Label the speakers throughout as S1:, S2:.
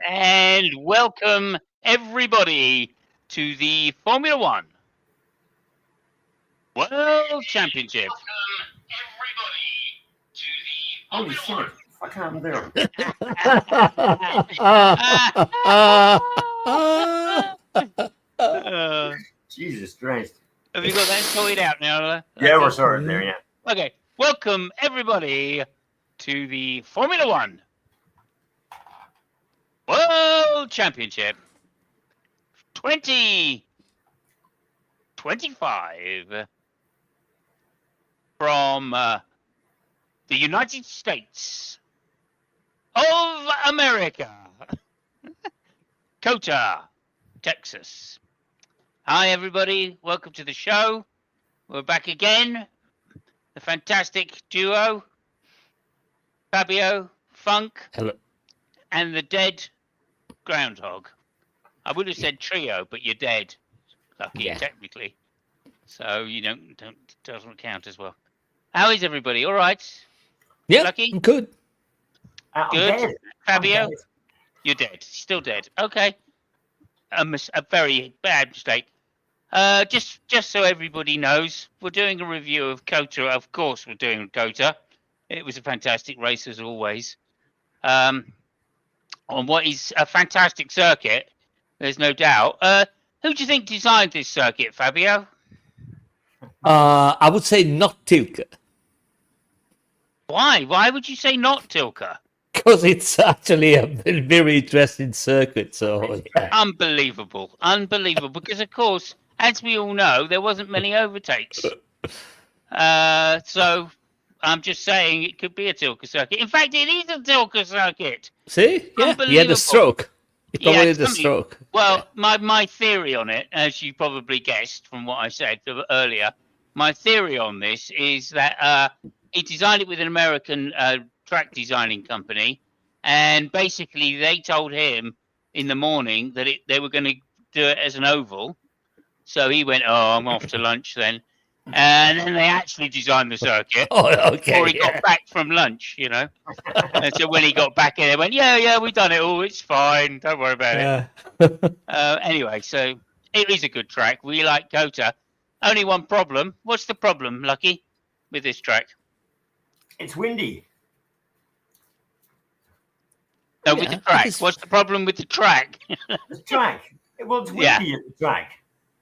S1: And welcome everybody to the Formula One World Championship.
S2: Holy shit! I can't do Jesus Christ!
S1: Have you got that sorted out now?
S2: Yeah, we're sorted there. Yeah.
S1: Okay. Welcome everybody to the Formula One World Championship 2025 from the United States of America, COTA, Texas. Hi, everybody. Welcome to the show. We're back again. The fantastic duo, Fabio, Funk,
S3: Hello.
S1: and the dead groundhog. I would have said trio, but you're dead, Lucky,
S3: Yeah.
S1: technically. So you doesn't count as well. How is everybody? All right?
S3: Yeah,
S1: Lucky?
S3: I'm good.
S2: I'm
S1: Good.
S2: dead.
S1: Fabio?
S2: I'm dead.
S1: You're dead. Still dead. Okay. A very bad mistake. Just so everybody knows, we're doing a review of COTA. Of course, we're doing COTA. It was a fantastic race as always. On what is a fantastic circuit, there's no doubt. Who do you think designed this circuit, Fabio?
S3: I would say not Tilke,
S1: Why? Why would you say not Tilke?
S3: because it's actually a very interesting circuit. So yeah.
S1: Unbelievable. Because, of course, as we all know, there wasn't many overtakes. So I'm just saying it could be a Tilke circuit. In fact, it is a Tilke circuit.
S3: See, yeah, he had
S1: Unbelievable.
S3: a stroke. He probably
S1: Yeah,
S3: had a
S1: somebody-
S3: stroke.
S1: Well, my theory on it, as you probably guessed from what I said earlier, my theory on this is that he designed it with an American track designing company, and basically they told him in the morning that they were going to do it as an oval. So he went, "Oh, I'm off to lunch then," and then they actually designed the circuit.
S3: Oh, okay.
S1: Before he got back from lunch, And so when he got back in, they went, yeah, we've done it all. It's fine. Don't worry about it. Anyway, so it is a good track. We like COTA. Only one problem. What's the problem, Lucky, with this track?
S2: It's windy.
S1: No, with the track. What's the problem with the track?
S2: The track. Well, it's windy
S1: Yeah.
S2: at the track.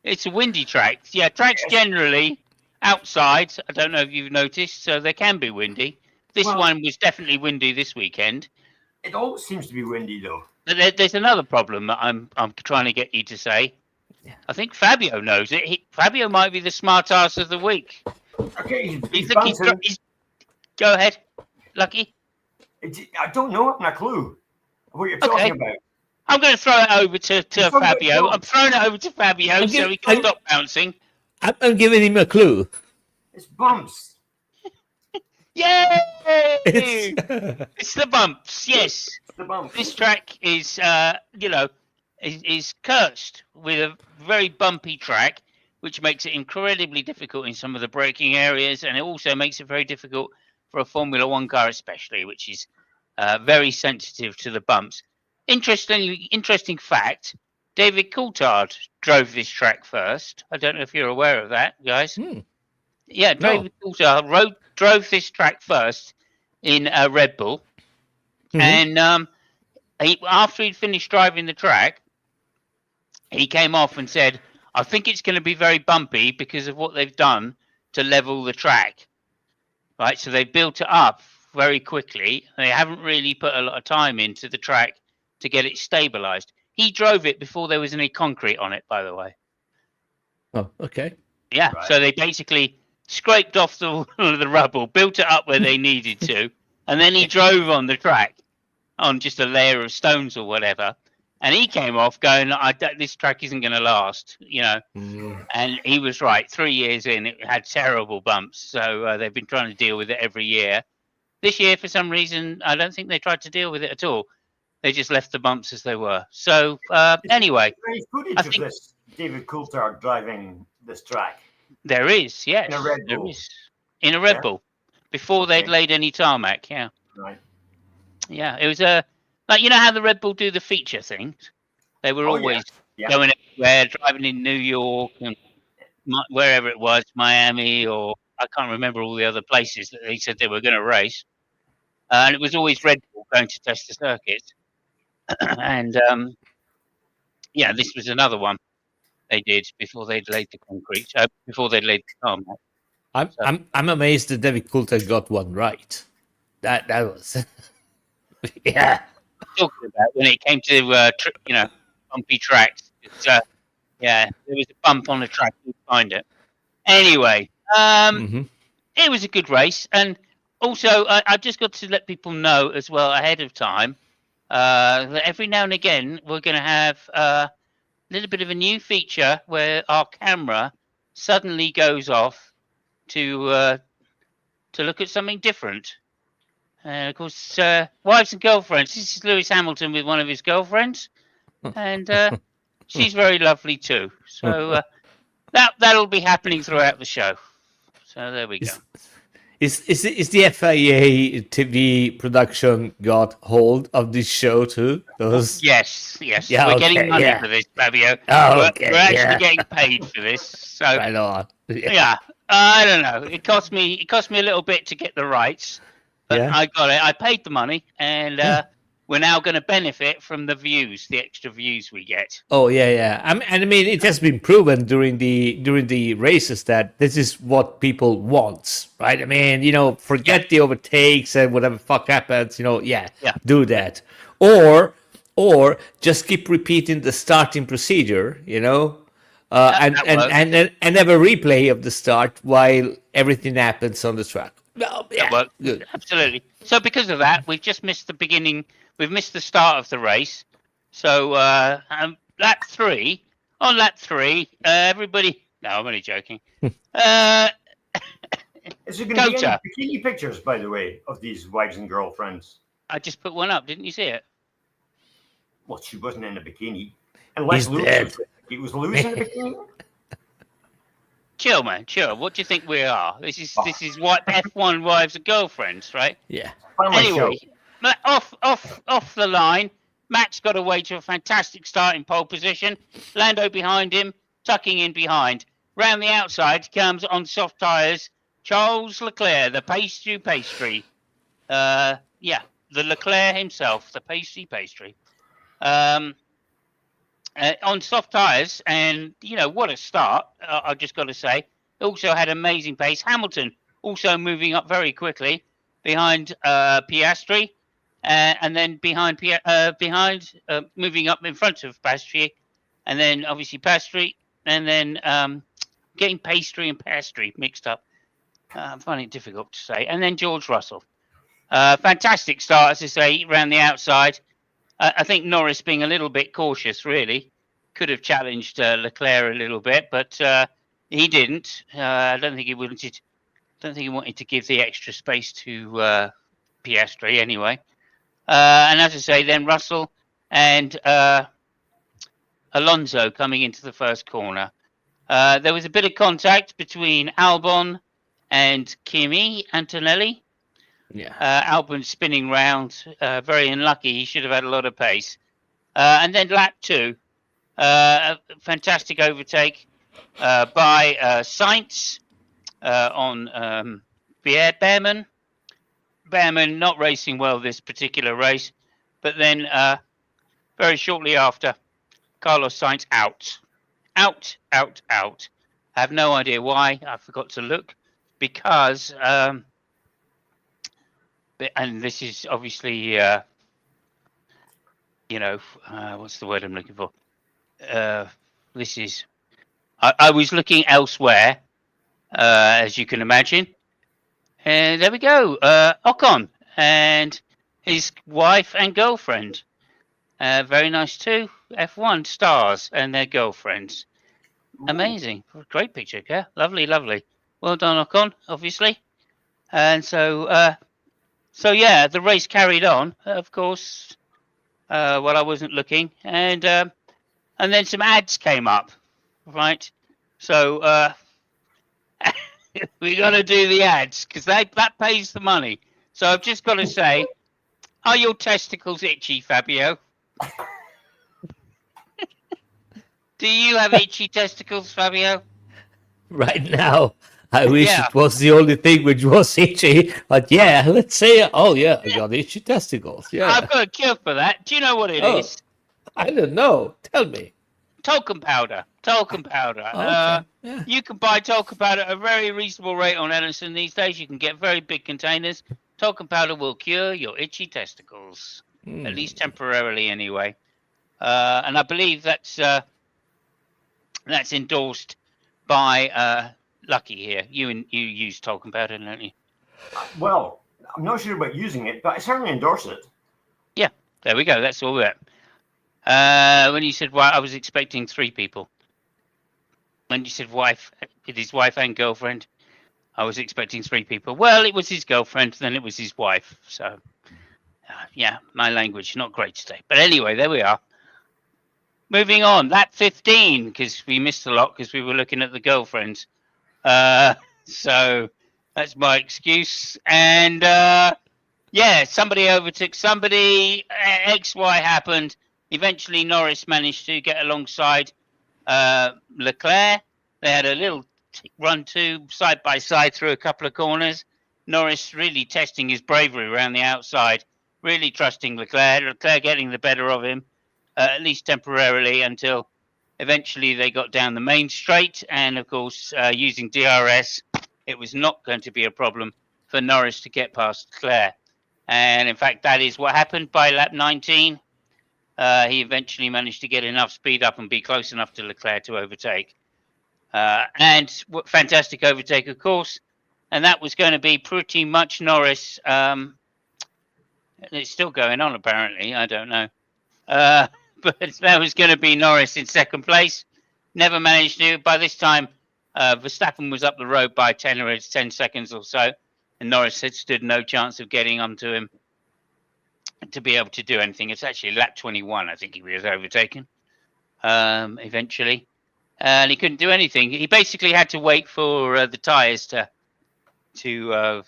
S1: It's a windy track. Yeah, tracks generally outside. I don't know if you've noticed, so they can be windy. This one was definitely windy this weekend.
S2: It always seems to be windy, though.
S1: But there's another problem that I'm trying to get you to say. I think Fabio knows it. Fabio might be the smart ass of the week.
S2: Okay, he's
S1: Go ahead, Lucky.
S2: I don't know. I've no clue what you're talking about.
S1: I'm going to throw it over to Fabio. I'm throwing it over to Fabio so he can stop bouncing.
S3: I'm giving him a clue.
S2: It's bumps.
S1: Yay! It's the bumps. Yes.
S2: The bumps.
S1: This track is, is cursed with a very bumpy track, which makes it incredibly difficult in some of the braking areas, and it also makes it very difficult for a Formula One car, especially, which is very sensitive to the bumps. Interesting fact: David Coulthard drove this track first. I don't know if you're aware of that, guys. Yeah, David Coulthard drove this track first in a Red Bull, and after he'd finished driving the track, he came off and said, "I think it's going to be very bumpy because of what they've done to level the track." Right, so they built it up very quickly. They haven't really put a lot of time into the track to get it stabilized. He drove it before there was any concrete on it, by the way.
S3: Oh, okay.
S1: Yeah, right. So they basically scraped off the rubble, built it up where they needed to, and then he drove on the track on just a layer of stones or whatever. And he came off going, this track isn't going to last, And he was right. 3 years in, it had terrible bumps. So they've been trying to deal with it every year. This year, for some reason, I don't think they tried to deal with it at all. They just left the bumps as they were. So anyway,
S2: there's footage of this David Coulthard driving this track.
S1: There is, yes.
S2: In a Red Bull.
S1: There is. In a Red Bull. Before they'd laid any tarmac, yeah.
S2: Right.
S1: Yeah, it was a Like, you know how the Red Bull do the feature things? They were
S2: Oh, yeah.
S1: always
S2: Yeah.
S1: going everywhere, driving in New York and wherever it was, Miami, or I can't remember all the other places that they said they were going to race. And it was always Red Bull going to test the circuits. And yeah, this was another one they did before they'd laid the concrete, before they'd laid the tarmac. So,
S3: I'm amazed that David Coulthard got one right. That was yeah.
S1: talking about when it came to bumpy tracks. Yeah, there was a bump on the track. You'd find it. Anyway,
S3: Hmm.
S1: it was a good race, and also I just got to let people know as well ahead of time that every now and again we're going to have a little bit of a new feature where our camera suddenly goes off to look at something different. And of course, wives and girlfriends. This is Lewis Hamilton with one of his girlfriends, and she's very lovely too. So that'll be happening throughout the show. So there we go.
S3: Is the FIA TV production got hold of this show too? Those
S1: Yes.
S3: Yeah,
S1: We're
S3: okay,
S1: getting money
S3: yeah.
S1: for this, Fabio.
S3: Oh, okay,
S1: we're actually
S3: yeah.
S1: getting paid for this. So
S3: right on.
S1: yeah, I don't know. It cost me a little bit to get the rights, but
S3: Yeah.
S1: I got it. I paid the money, and
S3: Yeah.
S1: we're now going to benefit from the views, the extra views we get.
S3: Oh yeah. I mean, it has been proven during the races that this is what people want, right? I mean, forget the overtakes and whatever fuck happens.
S1: Yeah.
S3: Do that, or just keep repeating the starting procedure. And have a replay of the start while everything happens on the track. Well, yeah,
S1: Well,
S3: good.
S1: absolutely. So because of that, we've just missed the beginning. We've missed the start of the race. So lap 3. On lap 3, everybody. No, I'm only joking.
S2: Is there going to be any
S1: COTA.
S2: bikini pictures, by the way, of these wives and girlfriends?
S1: I just put one up. Didn't you see it?
S2: Well, she wasn't in a bikini. Unless
S3: He's
S2: Lewis
S3: dead.
S2: was. It was Lewis in a bikini?
S1: Chill, man. Chill. What do you think we are? This is what F1 wives and girlfriends, right?
S3: Yeah.
S1: Anyway, off the line. Max got away to a fantastic start in pole position. Lando behind him, tucking in behind. Round the outside comes on soft tyres Charles Leclerc, the pastry. The Leclerc himself, the pastry. On soft tyres, and what a start! I've just got to say. Also had amazing pace. Hamilton also moving up very quickly behind Piastri, and then moving up in front of Piastri, and then obviously Piastri, and then getting pastry and pastry mixed up. I'm finding it difficult to say. And then George Russell. Fantastic start, as I say, around the outside. I think Norris being a little bit cautious, really, could have challenged Leclerc a little bit, but he didn't. I don't think he wanted to give the extra space to Piastri anyway. And as I say, then Russell and Alonso coming into the first corner. There was a bit of contact between Albon and Kimi Antonelli.
S3: Yeah.
S1: Albon spinning round, very unlucky. He should have had a lot of pace. And then lap 2, a fantastic overtake by Sainz on Behrman. Behrman not racing well this particular race, but then very shortly after, Carlos Sainz out. I have no idea why. I forgot to look because. And this is obviously, what's the word I'm looking for? This is, I was looking elsewhere, as you can imagine. And there we go. Ocon and his wife and girlfriend. Very nice too. F1 stars and their girlfriends. Amazing. Great picture, yeah. Lovely. Well done, Ocon, obviously. And so yeah, the race carried on, of course, while I wasn't looking, and then some ads came up, right? So we got to do the ads because that pays the money. So I've just got to say, Are your testicles itchy, Fabio? Do you have itchy testicles, Fabio?
S3: Right now, I wish
S1: Yeah.
S3: it was the only thing which was itchy. But yeah, let's say, oh yeah, I got itchy testicles.
S1: I've
S3: Yeah.
S1: got a cure for that. Do you know what it
S3: Oh,
S1: is?
S3: I don't know. Tell me.
S1: Talcum powder. Talcum powder.
S3: Oh, okay. Yeah.
S1: You can buy talcum powder at a very reasonable rate on Edison these days. You can get very big containers. Talcum powder will cure your itchy testicles, at least temporarily, anyway. And I believe that's endorsed by Lucky here. You use talcum powder, don't you?
S2: Well, I'm not sure about using it, but I certainly endorse it.
S1: Yeah, there we go. That's all that. When you said I was expecting 3 people. When you said wife, his wife and girlfriend, I was expecting 3 people. Well, it was his girlfriend, then it was his wife. So, yeah, my language not great today. But anyway, there we are. Moving on, lap 15, because we missed a lot because we were looking at the girlfriends. So that's my excuse. And yeah, somebody overtook somebody. XY happened. Eventually, Norris managed to get alongside Leclerc. They had a little run-to side by side through a couple of corners. Norris really testing his bravery around the outside, really trusting Leclerc. Leclerc getting the better of him, at least temporarily, until eventually they got down the main straight. And of course, using DRS, it was not going to be a problem for Norris to get past Leclerc. And in fact, that is what happened by lap 19. He eventually managed to get enough speed up and be close enough to Leclerc to overtake. And fantastic overtake, of course. And that was going to be pretty much Norris. It's still going on, apparently. I don't know. But that was going to be Norris in second place. Never managed to. By this time, Verstappen was up the road by 10 seconds or so. And Norris had stood no chance of getting onto him to be able to do anything. It's actually lap 21, I think he was overtaken eventually. And he couldn't do anything. He basically had to wait for the tyres to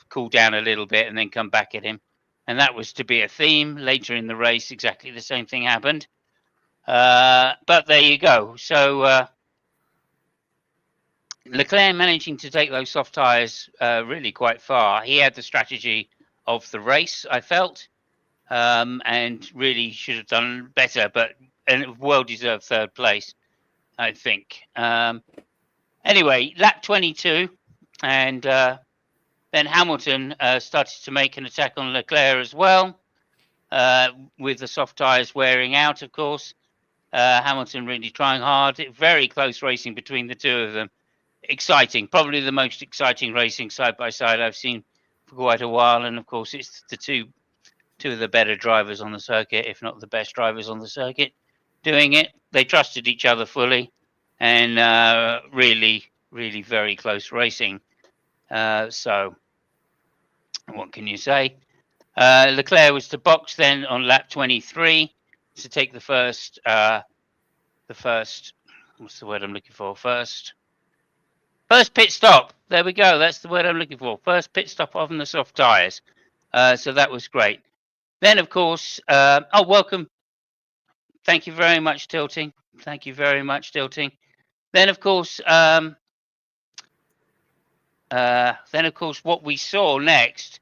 S1: cool down a little bit and then come back at him. And that was to be a theme. Later in the race, exactly the same thing happened. But there you go. So Leclerc managing to take those soft tyres really quite far. He had the strategy of the race, I felt, and really should have done better, but a well-deserved third place, I think. Anyway, lap 22, and then Hamilton started to make an attack on Leclerc as well, with the soft tyres wearing out, of course. Hamilton really trying hard. Very close racing between the two of them. Exciting, probably the most exciting racing side by side I've seen for quite a while. And of course, it's the two of the better drivers on the circuit, if not the best drivers on the circuit, doing it. They trusted each other fully, and really, really very close racing. So, what can you say? Leclerc was to box then on lap 23 to take the first. What's the word I'm looking for? First pit stop. There we go. That's the word I'm looking for. First pit stop on the soft tyres. So that was great. Then, of course, welcome. Thank you very much, Tilting. Thank you very much, Tilting. Then, of course, what we saw next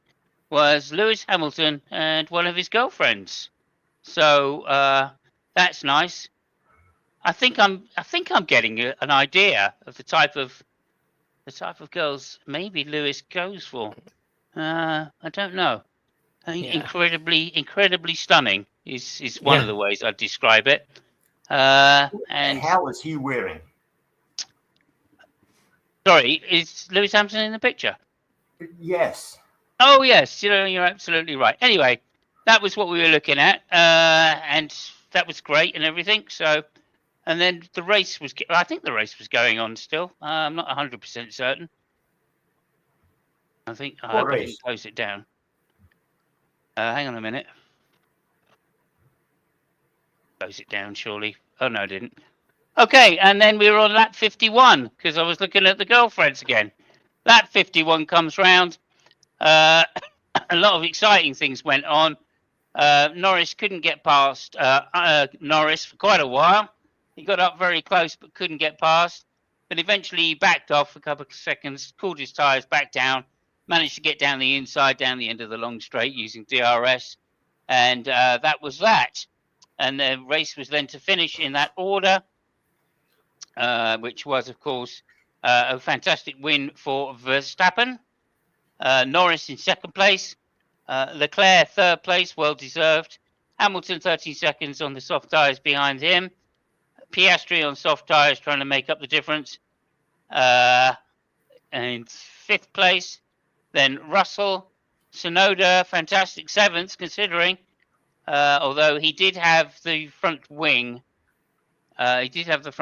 S1: was Lewis Hamilton and one of his girlfriends. So that's nice. I think I'm getting an idea of the type of girls maybe Lewis goes for. I don't know. I think incredibly stunning is one of the ways I'd describe it. And
S2: what the hell is he wearing?
S1: Sorry, is Lewis Hamilton in the picture?
S2: Yes.
S1: Oh yes, you're absolutely right. Anyway, that was what we were looking at, and that was great and everything. So, and then the race was. I think the race was going on still. I'm not 100% certain. I think I hope I didn't close it down. Hang on a minute. Close it down, surely. Oh no, I didn't. Okay, and then we were on lap 51 because I was looking at the girlfriends again. Lap 51 comes round. A lot of exciting things went on. Norris couldn't get past Norris for quite a while. He got up very close but couldn't get past. But eventually he backed off a couple of seconds, cooled his tyres back down, managed to get down the inside, down the end of the long straight using DRS. And that was that. And the race was then to finish in that order, which was, of course, a fantastic win for Verstappen. Norris in second place. Leclerc third place, well deserved. Hamilton 13 seconds on the soft tyres behind him. Piastri on soft tyres trying to make up the difference. And fifth place. Then Russell, Tsunoda, fantastic seventh considering. Although he did have the front wing. Upgrade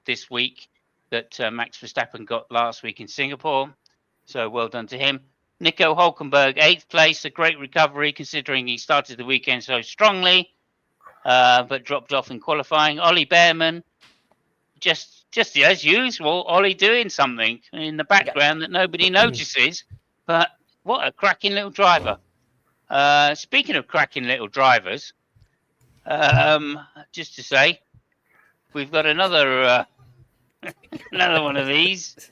S1: this week that Max Verstappen got last week in Singapore. So well done to him. Nico Hülkenberg, 8th place, a great recovery considering he started the weekend so strongly, but dropped off in qualifying. Ollie Behrman, just as usual, Ollie doing something in the background that nobody notices, but what a cracking little driver. Speaking of cracking little drivers, just to say, we've got another one of these.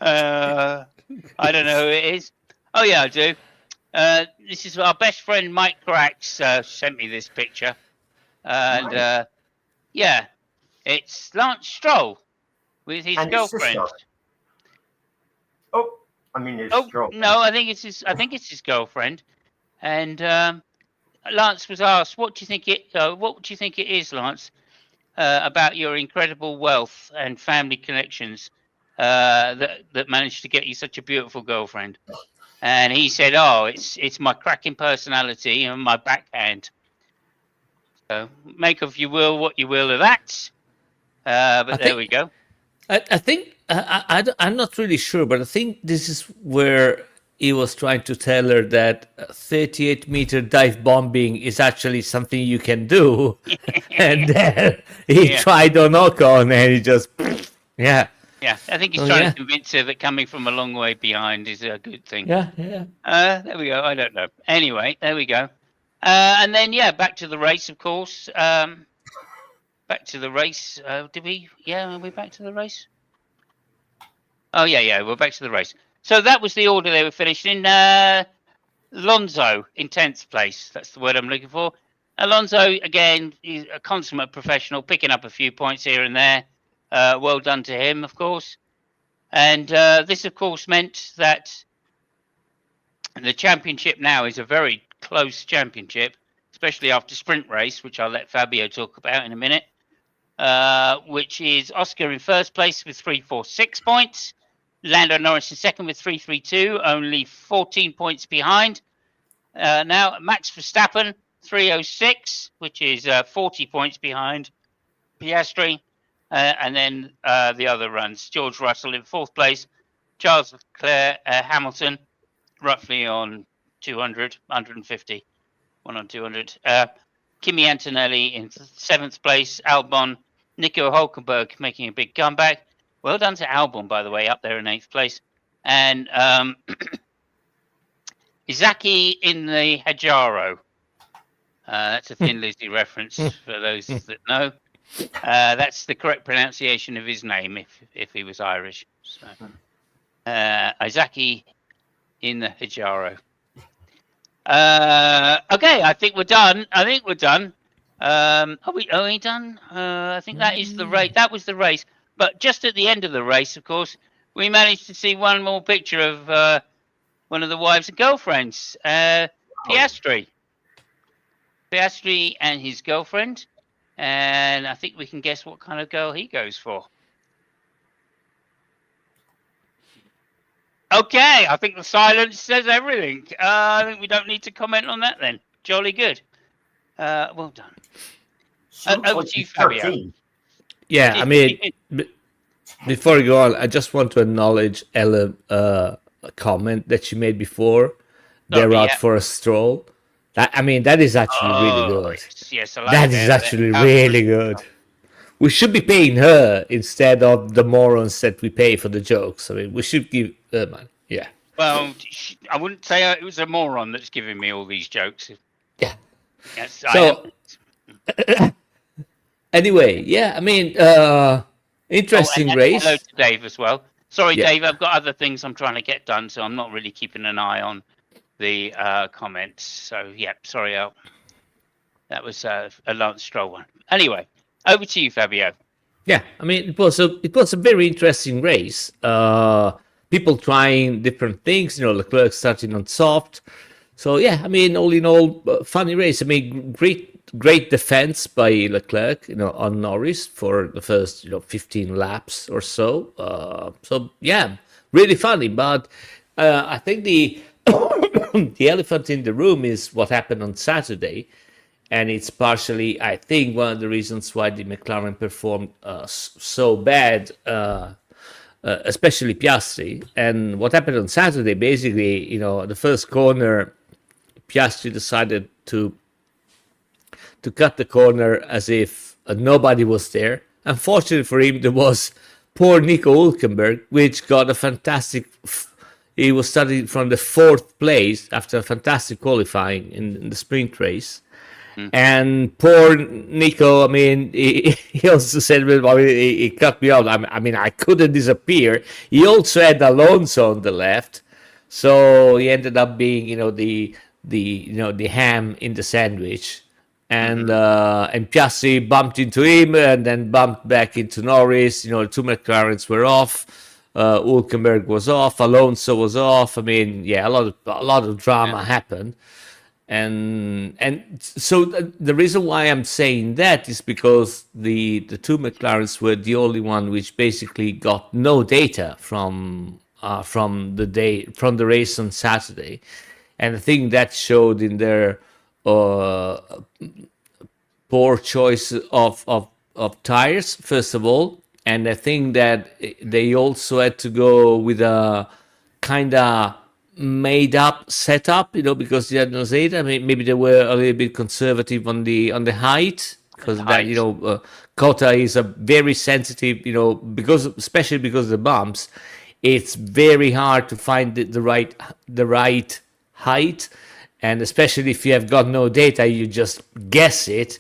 S1: I don't know who it is. Oh yeah, I do. This is our best friend Mike Crax sent me this picture, and yeah, it's Lance Stroll with his girlfriend.
S2: Stroll.
S1: No, I think it's his girlfriend, and Lance was asked, "What do you think it is, Lance, about your incredible wealth and family connections that managed to get you such a beautiful girlfriend?" And he said, "Oh, it's my cracking personality and my backhand." So make of you will what you will of that. But there we go.
S3: I think I'm not really sure, but I think this is where he was trying to tell her that 38-meter dive bombing is actually something you can do. And then he tried on Ocon and he just, yeah.
S1: Yeah, I think he's trying to convince her that coming from a long way behind is a good thing.
S3: Yeah.
S1: There we go. I don't know. Anyway, there we go. And then, back to the race, of course. Back to the race. Did we? Yeah, are we back to the race? Oh, yeah, we're back to the race. So that was the order they were finished in. Alonso in 10th place. That's the word I'm looking for. Alonso, again, is a consummate professional, picking up a few points here and there. Well done to him, of course. And this, of course, meant that the championship now is a very close championship, especially after sprint race, which I'll let Fabio talk about in a minute, which is Oscar in first place with 346 points. Lando Norris in second with 332, only 14 points behind. Now, Max Verstappen, 306, which is 40 points behind Piastri. And then the other runs, George Russell in fourth place, Charles Leclerc, Hamilton, roughly on 200, 150, 1 on 200. Kimi Antonelli in seventh place, Albon, Nico Hülkenberg making a big comeback. Well done to Albon, by the way, up there in eighth place. And Izaki in the Hajaro. That's a Thin Lizzy reference for those that know. That's the correct pronunciation of his name if he was Irish. So, Izaki in the Hijaro. Okay, I think we're done. Are we done? I think that is the race. That was the race. But just at the end of the race, of course, we managed to see one more picture of one of the wives and girlfriends, Piastri. Piastri and his girlfriend. And I think we can guess what kind of girl he goes for. Okay, I think the silence says everything. I think we don't need to comment on that then. Jolly good. Well done. Over to you, Fabio.
S3: Yeah, I mean, before we go on, I just want to acknowledge Ella a comment that she made before. They're out for a stroll. That is actually really good.
S1: Yes, I like
S3: that is actually really good. We should be paying her instead of the morons that we pay for the jokes. I mean, we should give her money. Yeah.
S1: Well, I wouldn't say it was a moron that's giving me all these jokes.
S3: Yeah.
S1: Yes,
S3: So anyway, yeah, I mean, interesting
S1: and hello
S3: race.
S1: to Dave as well. Sorry,
S3: Yeah.
S1: Dave, I've got other things I'm trying to get done, so I'm not really keeping an eye on the comments. So, yeah, sorry, Al. That was a Lance Stroll one. Anyway, over to you, Fabio.
S3: Yeah, I mean, it was a very interesting race. People trying different things. Leclerc starting on soft. So yeah, I mean, all in all, funny race. I mean, great defense by Leclerc, on Norris for the first 15 laps or so. So yeah, really funny. But I think the the elephant in the room is what happened on Saturday. And it's partially, I think, one of the reasons why the McLaren performed so bad, especially Piastri. And what happened on Saturday, basically, the first corner, Piastri decided to cut the corner as if nobody was there. Unfortunately for him, there was poor Nico Hülkenberg, which got a fantastic. He was starting from the 4th place after a fantastic qualifying in the sprint race. And poor Nico, I mean, he also said, well, he cut me out. I mean, I couldn't disappear. He also had Alonso on the left, so he ended up being, the ham in the sandwich. And Piastri bumped into him and then bumped back into Norris. The 2 McLarens were off. Hülkenberg was off. Alonso was off. I mean, yeah, a lot of drama happened. And so the reason why I'm saying that is because the 2 McLarens were the only one which basically got no data from the race on Saturday, and I think that showed in their poor choice of tires first of all, and I think that they also had to go with a kind of made up setup, because they had no data. I mean, maybe they were a little bit conservative on the height, because that COTA is a very sensitive, especially because of the bumps, it's very hard to find the right height, and especially if you have got no data, you just guess it,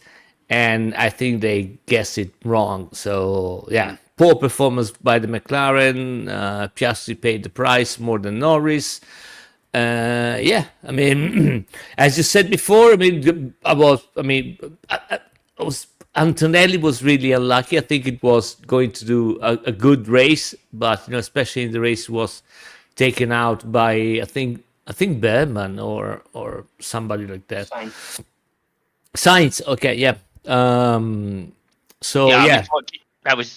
S3: and I think they guessed it wrong. So yeah, poor performance by the McLaren. Piastri paid the price more than Norris. Yeah, I mean, as you said before, Antonelli was really unlucky. I think it was going to do a good race, but especially in the race, was taken out by I think Berman or somebody like that. Sainz. Okay, yeah. So yeah.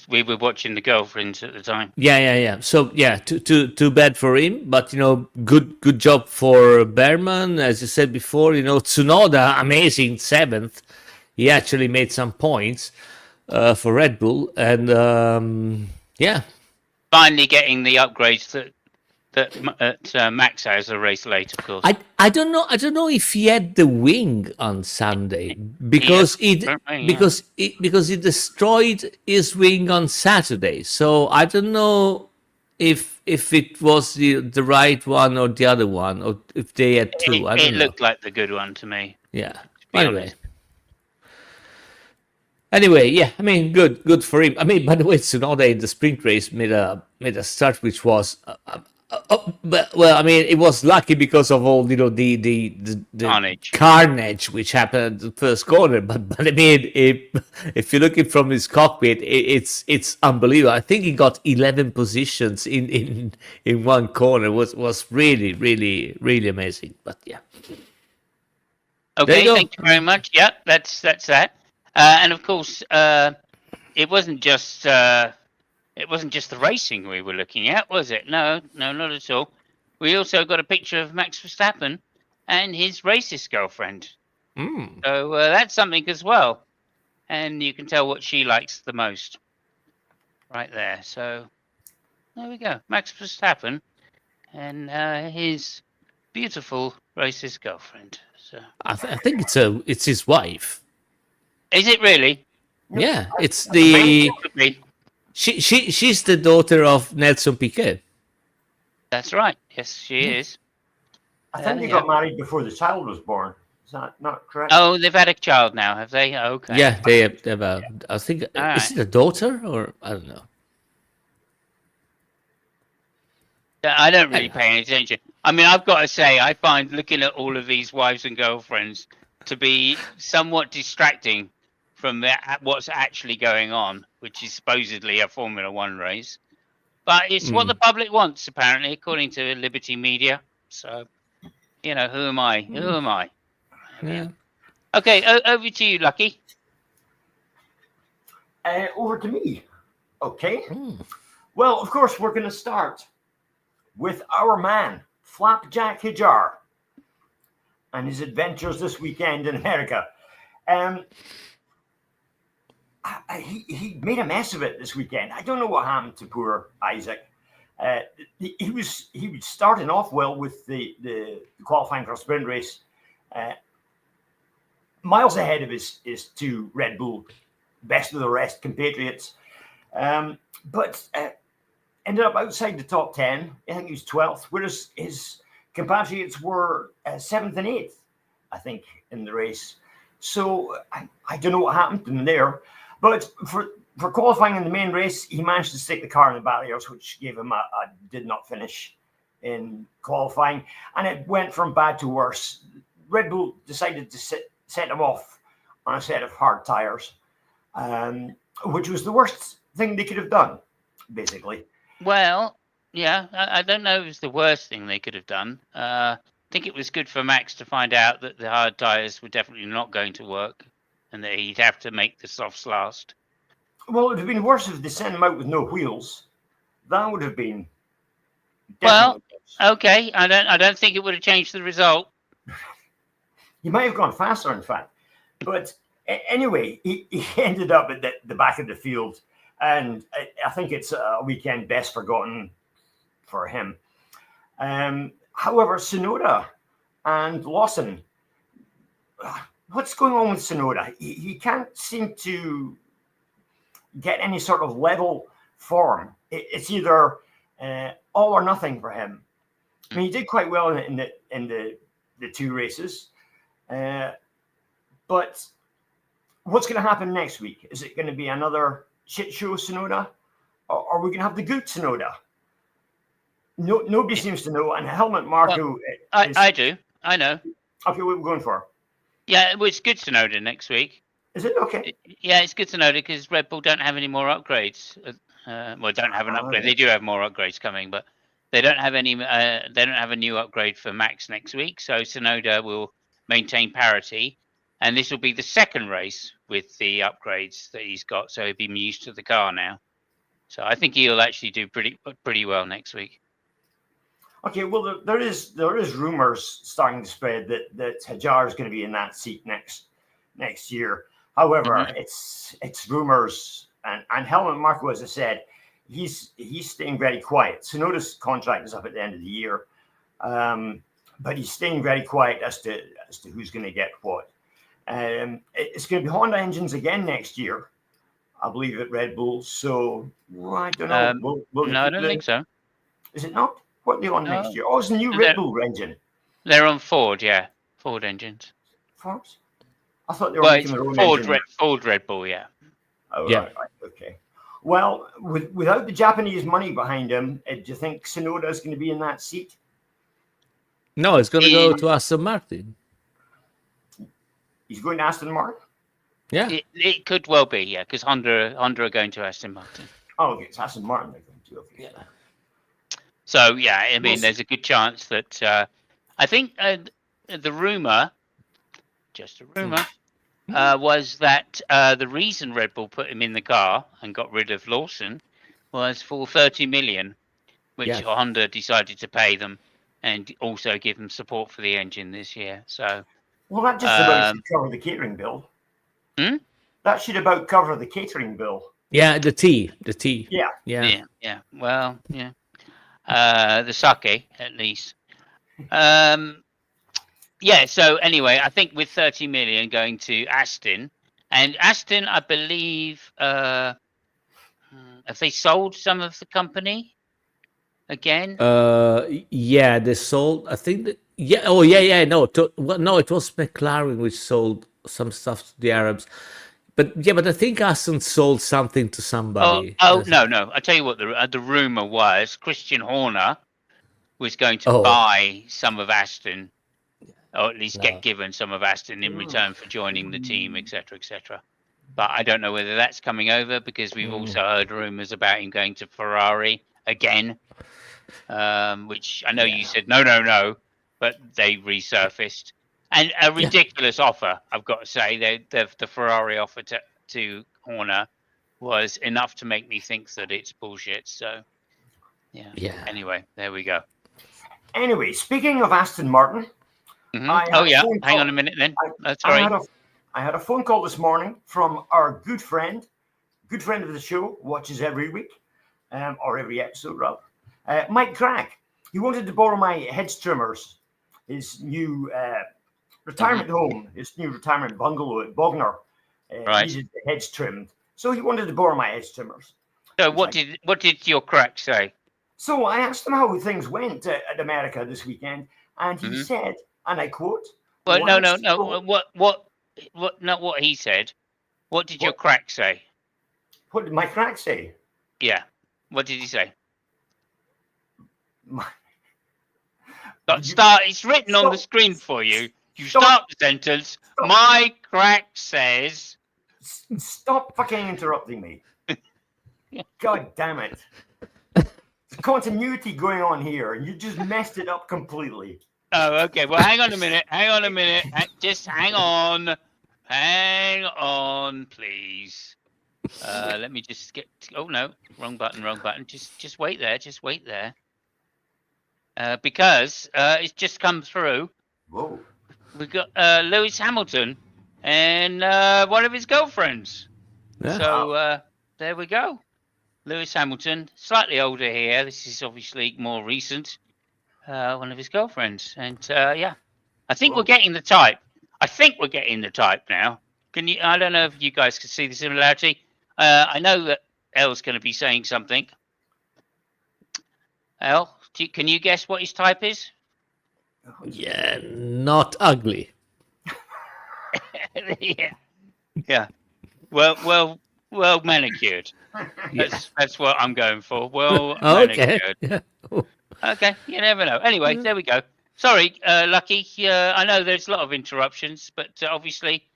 S1: We were watching the girlfriends at the time.
S3: Yeah. So yeah, too bad for him, but good job for Berman, as you said before. Tsunoda, amazing 7th. He actually made some points for Red Bull, and yeah,
S1: finally getting the upgrades that Max has a race late, of course.
S3: I don't know if he had the wing on Sunday because he destroyed his wing on Saturday. So I don't know if it was the right one or the other one, or if they had two.
S1: It looked like the good one to me.
S3: Yeah. Anyway, yeah, I mean, good for him. I mean, by the way, Tsunoda in the sprint race made a start which was. Well, I mean, it was lucky because of all the carnage which happened at the first corner. But I mean, if you're looking from his cockpit, it's unbelievable. I think he got 11 positions in one corner. It was really, really, really amazing. But yeah.
S1: Okay, thank you very much. Yeah, that's that. And of course, it wasn't just. It wasn't just the racing we were looking at, was it? No, not at all. We also got a picture of Max Verstappen and his racist girlfriend. So that's something as well. And you can tell what she likes the most. Right there. So there we go. Max Verstappen and his beautiful racist girlfriend. So
S3: I think it's his wife.
S1: Is it really?
S3: Yeah, it's the... She's the daughter of Nelson Piquet.
S1: That's right. Yes, she is.
S2: I think they got married before the child was born. Is that not correct?
S1: Oh, they've had a child now, have they? Okay.
S3: Yeah, they have. I think
S1: All
S3: is
S1: right.
S3: it a daughter or I don't know.
S1: I don't really pay any attention. I mean, I've got to say, I find looking at all of these wives and girlfriends to be somewhat distracting from what's actually going on, which is supposedly a Formula One race. But it's what the public wants, apparently, according to Liberty Media. So, who am I? Who am I?
S3: Yeah.
S1: Okay, over to you, Lucky.
S2: Over to me. Okay. Well, of course, we're going to start with our man, Flapjack Hajar, and his adventures this weekend in America. He made a mess of it this weekend. I don't know what happened to poor Isaac. He was starting off well with the qualifying for a sprint race, miles ahead of his two Red Bull best of the rest compatriots, but ended up outside the top 10. I think he was 12th, whereas his compatriots were 7th and 8th, I think, in the race. So I don't know what happened to him there. But for qualifying in the main race, he managed to stick the car in the barriers, which gave him a did not finish in qualifying. And it went from bad to worse. Red Bull decided to set him off on a set of hard tires, which was the worst thing they could have done, basically.
S1: Well, yeah, I don't know if it was the worst thing they could have done. I think it was good for Max to find out that the hard tyres were definitely not going to work and that he'd have to make the softs last.
S2: Well, it would have been worse if they sent him out with no wheels. That would have been
S1: well, okay. I don't think it would have changed the result.
S2: He might have gone faster, in fact. But anyway, he ended up at the back of the field, and I think it's a weekend best forgotten for him. However, Tsunoda and Lawson, what's going on with Tsunoda? He can't seem to get any sort of level form. It's either all or nothing for him. I mean, he did quite well in the two races, but what's going to happen next week? Is it going to be another shit show Tsunoda, or are we going to have the good Tsunoda? No, nobody seems to know. And Helmut Marko,
S1: well, I do. I know.
S2: Okay, what are we going for?
S1: Yeah, well, it's good Tsunoda next week.
S2: Is it okay?
S1: Yeah, it's good Tsunoda because Red Bull don't have any more upgrades. Well, don't have an upgrade. They do have more upgrades coming, but they don't have any. They don't have a new upgrade for Max next week. So Tsunoda will maintain parity, and this will be the second race with the upgrades that he's got. So he'll be used to the car now. So I think he'll actually do pretty well next week.
S2: Okay, well, there is rumors starting to spread that Hajar is going to be in that seat next year. However, it's rumors, and Helmut Marko, as I said, he's staying very quiet. Tsunoda's contract is up at the end of the year, but he's staying very quiet as to who's going to get what. It's going to be Honda engines again next year, I believe, at Red Bull. So I don't know.
S1: No, I don't think so.
S2: Is it not? What are they on next year? Oh, it's a new Red Bull engine.
S1: They're on Ford, yeah. Ford engines.
S2: Ford? I thought they were making their own engine.
S1: Ford Red Bull, yeah.
S2: Oh, yeah. Right. Okay. Well, without the Japanese money behind him, do you think Tsunoda is going to be in that seat?
S3: No, it's going to go to Aston Martin.
S2: He's going to Aston Martin?
S3: Yeah.
S1: It could well be, yeah, because Honda are going to Aston Martin.
S2: Oh, okay. It's Aston Martin they're going to. Okay.
S1: Yeah. So, yeah, I mean, there's a good chance that I think the rumor, just a rumor, was that the reason Red Bull put him in the car and got rid of Lawson was for 30 million, which Honda decided to pay them and also give them support for the engine this year. So,
S2: well, that just about should cover the catering bill. That should about cover the catering bill.
S3: Yeah, the tea.
S1: Yeah. Well, yeah. The sake, at least. Yeah, so anyway, I think with 30 million going to Aston, and Aston, I believe, have they sold some of the company? again.
S3: Yeah, they sold. I think. Yeah. Oh, yeah. No, no, it was McLaren which sold some stuff to the Arabs. But I think Aston sold something to somebody.
S1: No. I tell you what, the rumor was Christian Horner was going to
S3: Oh
S1: buy some of Aston, or at least get
S3: no.
S1: given some of Aston in return for joining the team, etc., etc. But I don't know whether that's coming over, because we've also heard rumors about him going to Ferrari again, which I know you said no, but they resurfaced. And a ridiculous offer, I've got to say. The Ferrari offer to Horner was enough to make me think that it's bullshit. So, yeah. Anyway, there we go.
S2: Anyway, speaking of Aston Martin,
S1: Hang on a minute then. Sorry.
S2: I had a phone call this morning from our good friend of the show, watches every week, or every episode, rather. Mike Crack. He wanted to borrow my hedge trimmers, his new retirement home, his new retirement bungalow at Bognor. Needed the hedge trimmed, so he wanted to borrow my hedge trimmers.
S1: So what did your Crack say?
S2: So I asked him how things went at America this weekend, and he said, and I quote,
S1: "Well, no. Not what he said. What did your Crack say?"
S2: What did my Crack say?
S1: Yeah. What did he say? It's written on the screen for you. You start the sentence. My Crack says.
S2: Stop fucking interrupting me. God damn it. There's continuity going on here, and you just messed it up completely.
S1: Oh, okay. Well, hang on a minute. Just hang on. Hang on, please. Let me just get. Oh no, wrong button. Just wait there. Because it's just come through.
S2: Whoa.
S1: We've got Lewis Hamilton and one of his girlfriends. Yeah. So there we go. Lewis Hamilton, slightly older here. This is obviously more recent. One of his girlfriends, and I think we're getting the type. Now. Can you? I don't know if you guys can see the similarity. I know that Elle's going to be saying something. Elle, can you guess what his type is?
S3: Yeah, not ugly.
S1: Yeah. Well manicured. That's what I'm going for. Well manicured.
S3: Yeah.
S1: Okay, you never know. Anyway, there we go. Sorry, Lucky. I know there's a lot of interruptions, but obviously,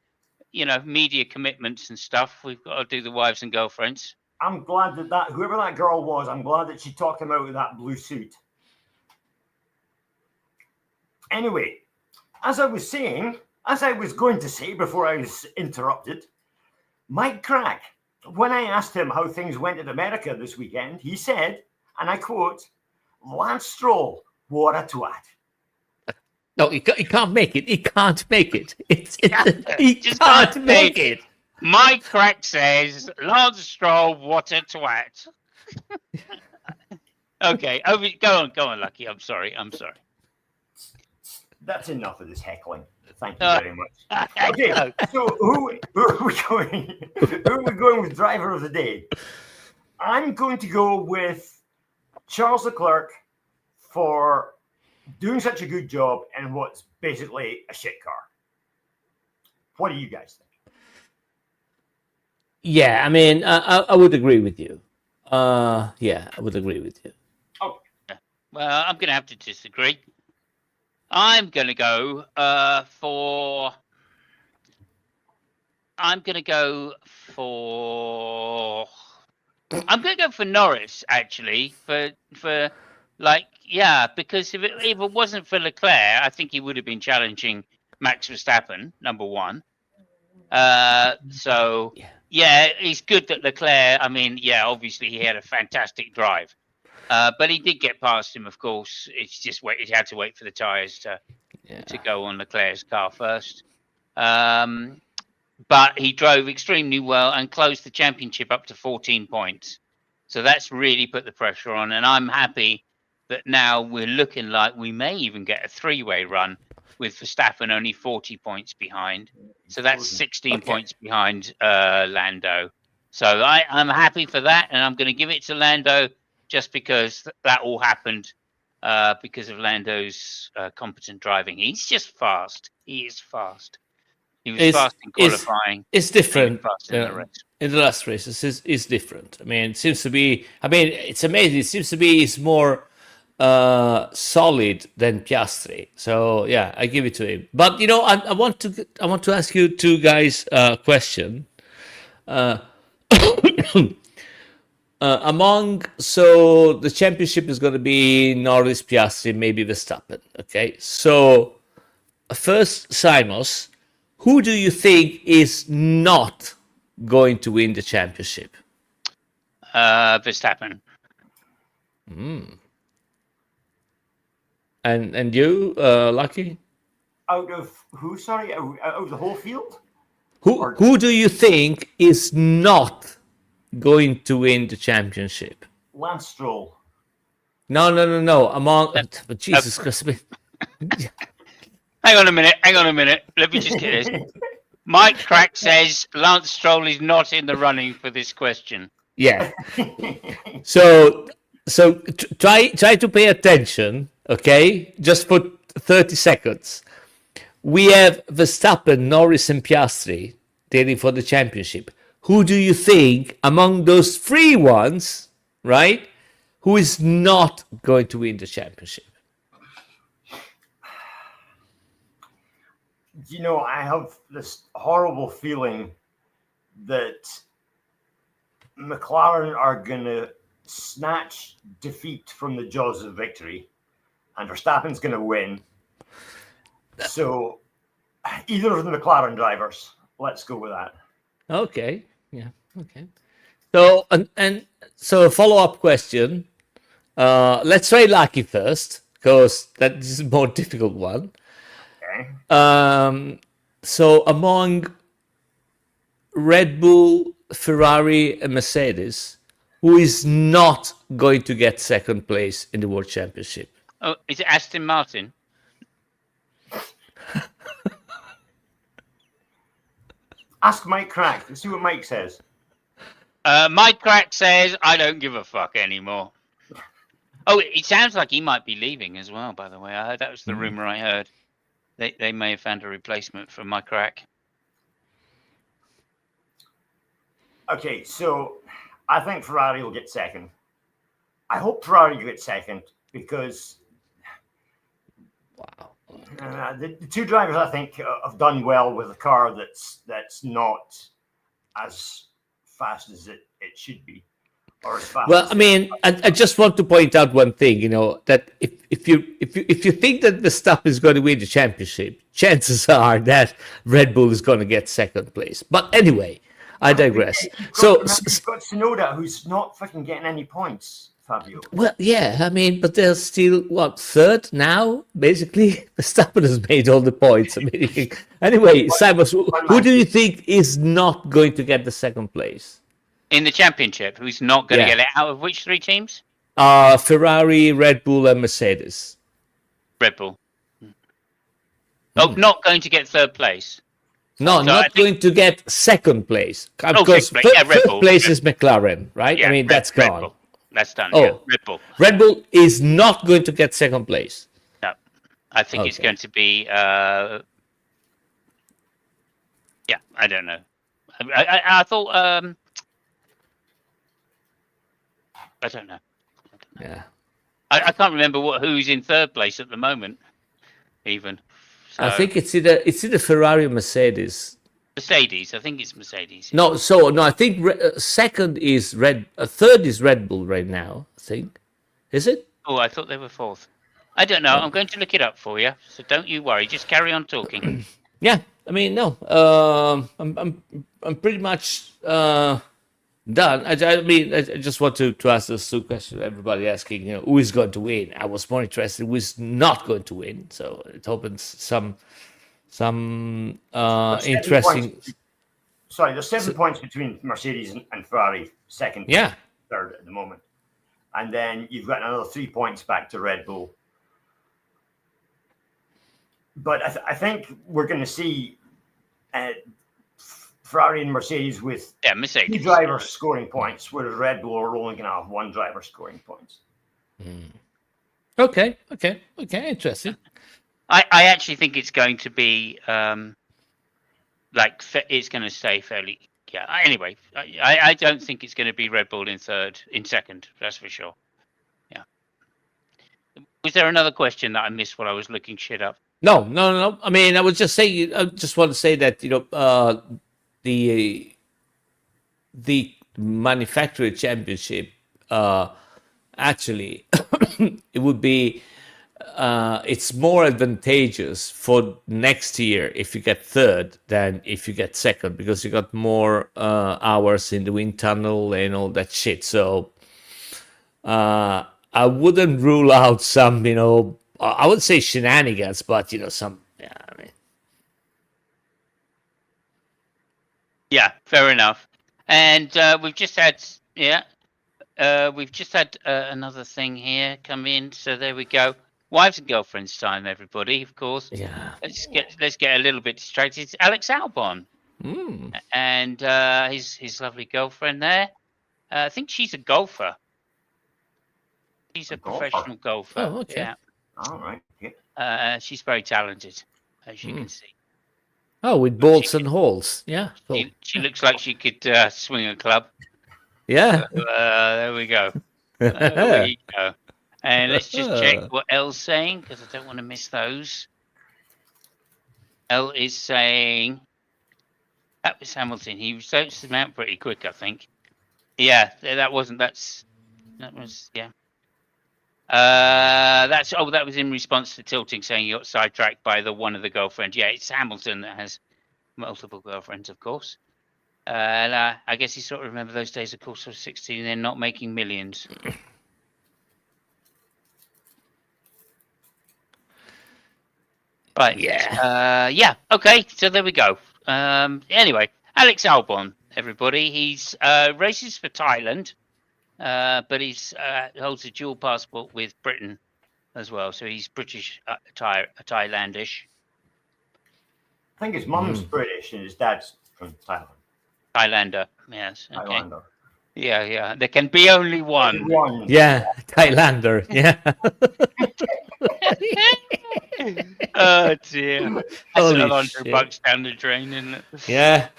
S1: media commitments and stuff. We've got to do the wives and girlfriends.
S2: I'm glad that whoever that girl was, I'm glad that she talked him out of that blue suit. Anyway, as I was going to say before I was interrupted, Mike Crack, when I asked him how things went in America this weekend, he said, and I quote, "Lance Stroll, what a twat."
S3: No, he can't make it. He can't make it. He can't make it.
S1: Mike Crack says, Lance Stroll, what a twat. Okay, go on, Lucky. I'm sorry.
S2: That's enough of this heckling. Thank you very much. Okay, so who are we going? Who are we going with driver of the day? I'm going to go with Charles Leclerc for doing such a good job in what's basically a shit car. What do you guys think?
S3: Yeah, I mean, I would agree with you. I would agree with you.
S2: Oh,
S1: well, I'm going to have to disagree. I'm going to go for Norris, actually, because if it wasn't for Leclerc, I think he would have been challenging Max Verstappen, number one. It's good that Leclerc, obviously he had a fantastic drive. But he did get past him, of course. It's just he had to wait for the tyres to go on Leclerc's car first. But he drove extremely well and closed the championship up to 14 points. So that's really put the pressure on. And I'm happy that now we're looking like we may even get a three-way run with Verstappen only 40 points behind. So that's 16 points behind Lando. So I'm happy for that. And I'm going to give it to Lando just because that all happened because of Lando's competent driving. He's just fast. He is fast. He was fast in qualifying.
S3: It's different.
S1: Fast in the race.
S3: In the last races, is different. I mean, it seems to be. I mean, it's amazing. It seems to be he's more solid than Piastri. So yeah, I give it to him. But you know, I want to ask you two guys a question. So the championship is going to be Norris, Piastri, maybe Verstappen. Okay, so first, Simos, who do you think is not going to win the championship?
S1: Verstappen.
S3: And you, Lucky?
S2: Out of who? Sorry, out of the whole field.
S3: Who do you think is not going to win the championship?
S2: Lance Stroll.
S3: No. Among Jesus Christ.
S1: Hang on a minute. Let me just get this. Mike Crack says Lance Stroll is not in the running for this question.
S3: Yeah. So try to pay attention, okay? Just for 30 seconds. We have Verstappen, Norris, and Piastri dealing for the championship. Who do you think among those three ones, right, who is not going to win the championship?
S2: You know, I have this horrible feeling that McLaren are going to snatch defeat from the jaws of victory, and Verstappen's going to win. So, either of the McLaren drivers, let's go with that.
S3: Okay. Yeah. Okay. So and so a follow-up question. Let's try Lucky first, because that is a more difficult one.
S2: Okay.
S3: So among Red Bull, Ferrari, and Mercedes, who is not going to get second place in the World Championship?
S1: Oh, is it Aston Martin?
S2: Ask Mike Crack. Let's see what Mike says.
S1: Mike Crack says, I don't give a fuck anymore. Oh, it sounds like he might be leaving as well, by the way. I heard that was the rumor I heard. They may have found a replacement for Mike Crack.
S2: Okay, so I think Ferrari will get second. I hope Ferrari will get second because the two drivers, I think, have done well with a car that's not as fast as it should be, or as fast.
S3: Well, I mean, I just want to point out one thing. You know that if you think that Verstappen is going to win the championship, chances are that Red Bull is going to get second place. But anyway, I digress.
S2: You've
S3: So,
S2: got Tsunoda, who's not fucking getting any points. Fabio.
S3: well, yeah, I mean, but they're still third now, basically. Verstappen has made all the points. I mean, anyway, Simon, who do you think is not going to get the second place
S1: in the championship? Who's not going to get it out of which three teams?
S3: Ferrari, Red Bull, and Mercedes.
S1: Red Bull. Oh, not going to get third place.
S3: No,
S1: So
S3: not going to get second place. Because
S1: Red Bull.
S3: third place is McLaren, right?
S1: Yeah,
S3: I mean, that's
S1: Red
S3: gone.
S1: Bull. That's done.
S3: Oh.
S1: Yeah, Red Bull.
S3: Red Bull is not going to get second place.
S1: No, I think it's going to be. Yeah, I don't know. I thought. I don't know.
S3: Yeah.
S1: I can't remember who's in third place at the moment. Even. So,
S3: I think it's either Ferrari or Mercedes.
S1: Mercedes. I think it's Mercedes.
S3: No, I think second is third is Red Bull right now. I think, is it?
S1: Oh, I thought they were fourth. I don't know. I'm going to look it up for you, so don't you worry. Just carry on talking.
S3: Yeah, I mean, no, I'm pretty much done. I mean, I just want to ask this two questions. Everybody asking, who is going to win? I was more interested who is not going to win. So it opens some interesting.
S2: There's 7 points between Mercedes and Ferrari, second, third at the moment, and then you've got another 3 points back to Red Bull. But I think we're going to see Ferrari and Mercedes with
S1: Mercedes.
S2: 2 drivers scoring points, whereas Red Bull are only going to have 1 driver scoring points.
S3: Okay. Interesting.
S1: I actually think it's going to be it's going to stay fairly. Yeah. Anyway, I don't think it's going to be Red Bull in second. That's for sure. Yeah. Was there another question that I missed while I was looking shit up?
S3: No. I mean, I was just saying. I just want to say that the manufacturer championship actually it would be it's more advantageous for next year if you get third than if you get second, because you got more hours in the wind tunnel and all that shit. So I wouldn't rule out some, I would say shenanigans, but some. Yeah, I mean.
S1: Yeah, fair enough. And we've just had another thing here come in. So there we go. Wives and girlfriends time, everybody. Of course.
S3: Yeah.
S1: Let's get a little bit distracted. It's Alex Albon and his lovely girlfriend there. I think she's a golfer. She's a professional golfer.
S3: Oh, okay.
S1: Yeah.
S2: All right.
S1: Yeah. She's very talented, as you can see.
S3: Oh, with balls and holes. Yeah. Cool.
S1: She looks like she could swing a club.
S3: Yeah.
S1: So, there we go. There we go. And let's just check what L's saying, because I don't want to miss those. L is saying that was Hamilton. He searched them out pretty quick, I think. Yeah, that was yeah. That was in response to Tilting saying he got sidetracked by one of the girlfriends. Yeah, it's Hamilton that has multiple girlfriends, of course. And I guess you sort of remember those days, of course, of 16 and then not making millions. Right.
S3: Yeah.
S1: Okay. So there we go. Anyway, Alex Albon, everybody. He's races for Thailand, but he's holds a dual passport with Britain as well. So he's British, Thailandish.
S2: I think his mum's British and his dad's from Thailand.
S1: Thailander. Yes. Okay.
S2: Thailander.
S1: Yeah. There can be only one.
S3: Yeah, Thailander. Yeah.
S1: Oh dear. That's
S3: Holy
S1: $100 down the drain, isn't it?
S3: Yeah.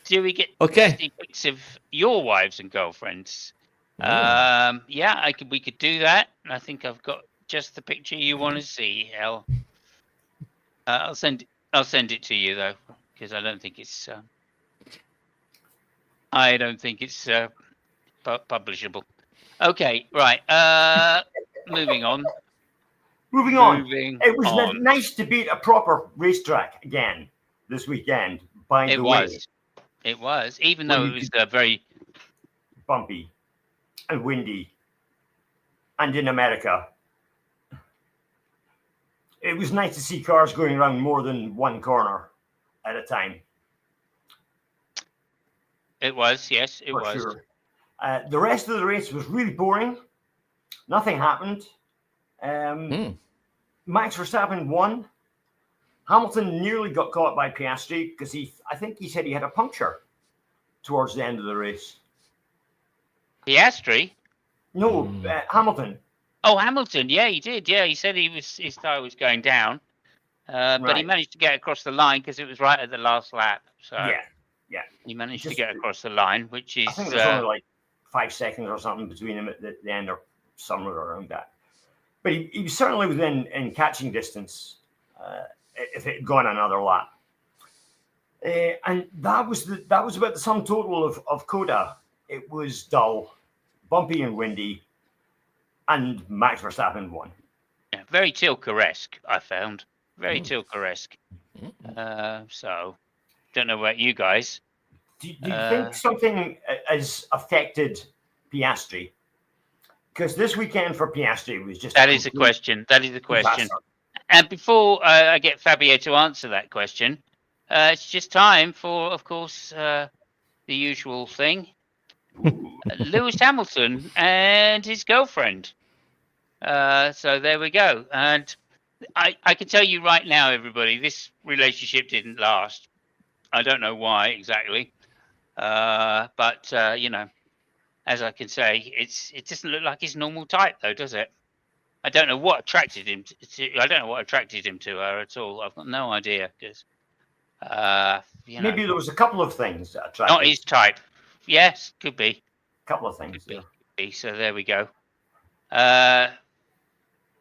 S1: Do we get pics of your wives and girlfriends? Yeah, we could do that. I think I've got just the picture you want to see, El. I'll send it to you though, because I don't think it's publishable. Okay, right. Moving on.
S2: It was nice to be at a proper racetrack again this weekend. By the way,
S1: it was, even though it was very
S2: bumpy and windy, and in America, it was nice to see cars going around more than one corner at a time.
S1: It was, yes, it was.
S2: Sure. The rest of the race was really boring. Nothing happened. Max Verstappen won. Hamilton nearly got caught by Piastri because I think he said he had a puncture towards the end of the race.
S1: Piastri?
S2: No, Hamilton.
S1: Oh, Hamilton. Yeah, he did. Yeah, he said his tire was going down, but he managed to get across the line because it was right at the last lap. So
S2: yeah,
S1: he managed to get across the line, which is
S2: I think there's only like 5 seconds or something between him at the end or somewhere around that. But he was certainly within in catching distance if it had gone another lap. And that was about the sum total of COTA. It was dull, bumpy and windy, and Max Verstappen won.
S1: Yeah, very Tilker-esque, I found. Very Tilker-esque. So, don't know about you guys.
S2: Do you think something has affected Piastri? Because this weekend for Piastri was just...
S1: That is a question. Disaster. And before I get Fabio to answer that question, it's just time for, of course, the usual thing. Lewis Hamilton and his girlfriend. So there we go. And I can tell you right now, everybody, this relationship didn't last. I don't know why exactly, but as I can say, it doesn't look like his normal type, though, does it? I don't know what attracted him I don't know what attracted him to her at all. I've got no idea because,
S2: Maybe there was a couple of things that attracted.
S1: Not his type. Yes, could be.
S2: A couple of things.
S1: Could be. So there we go.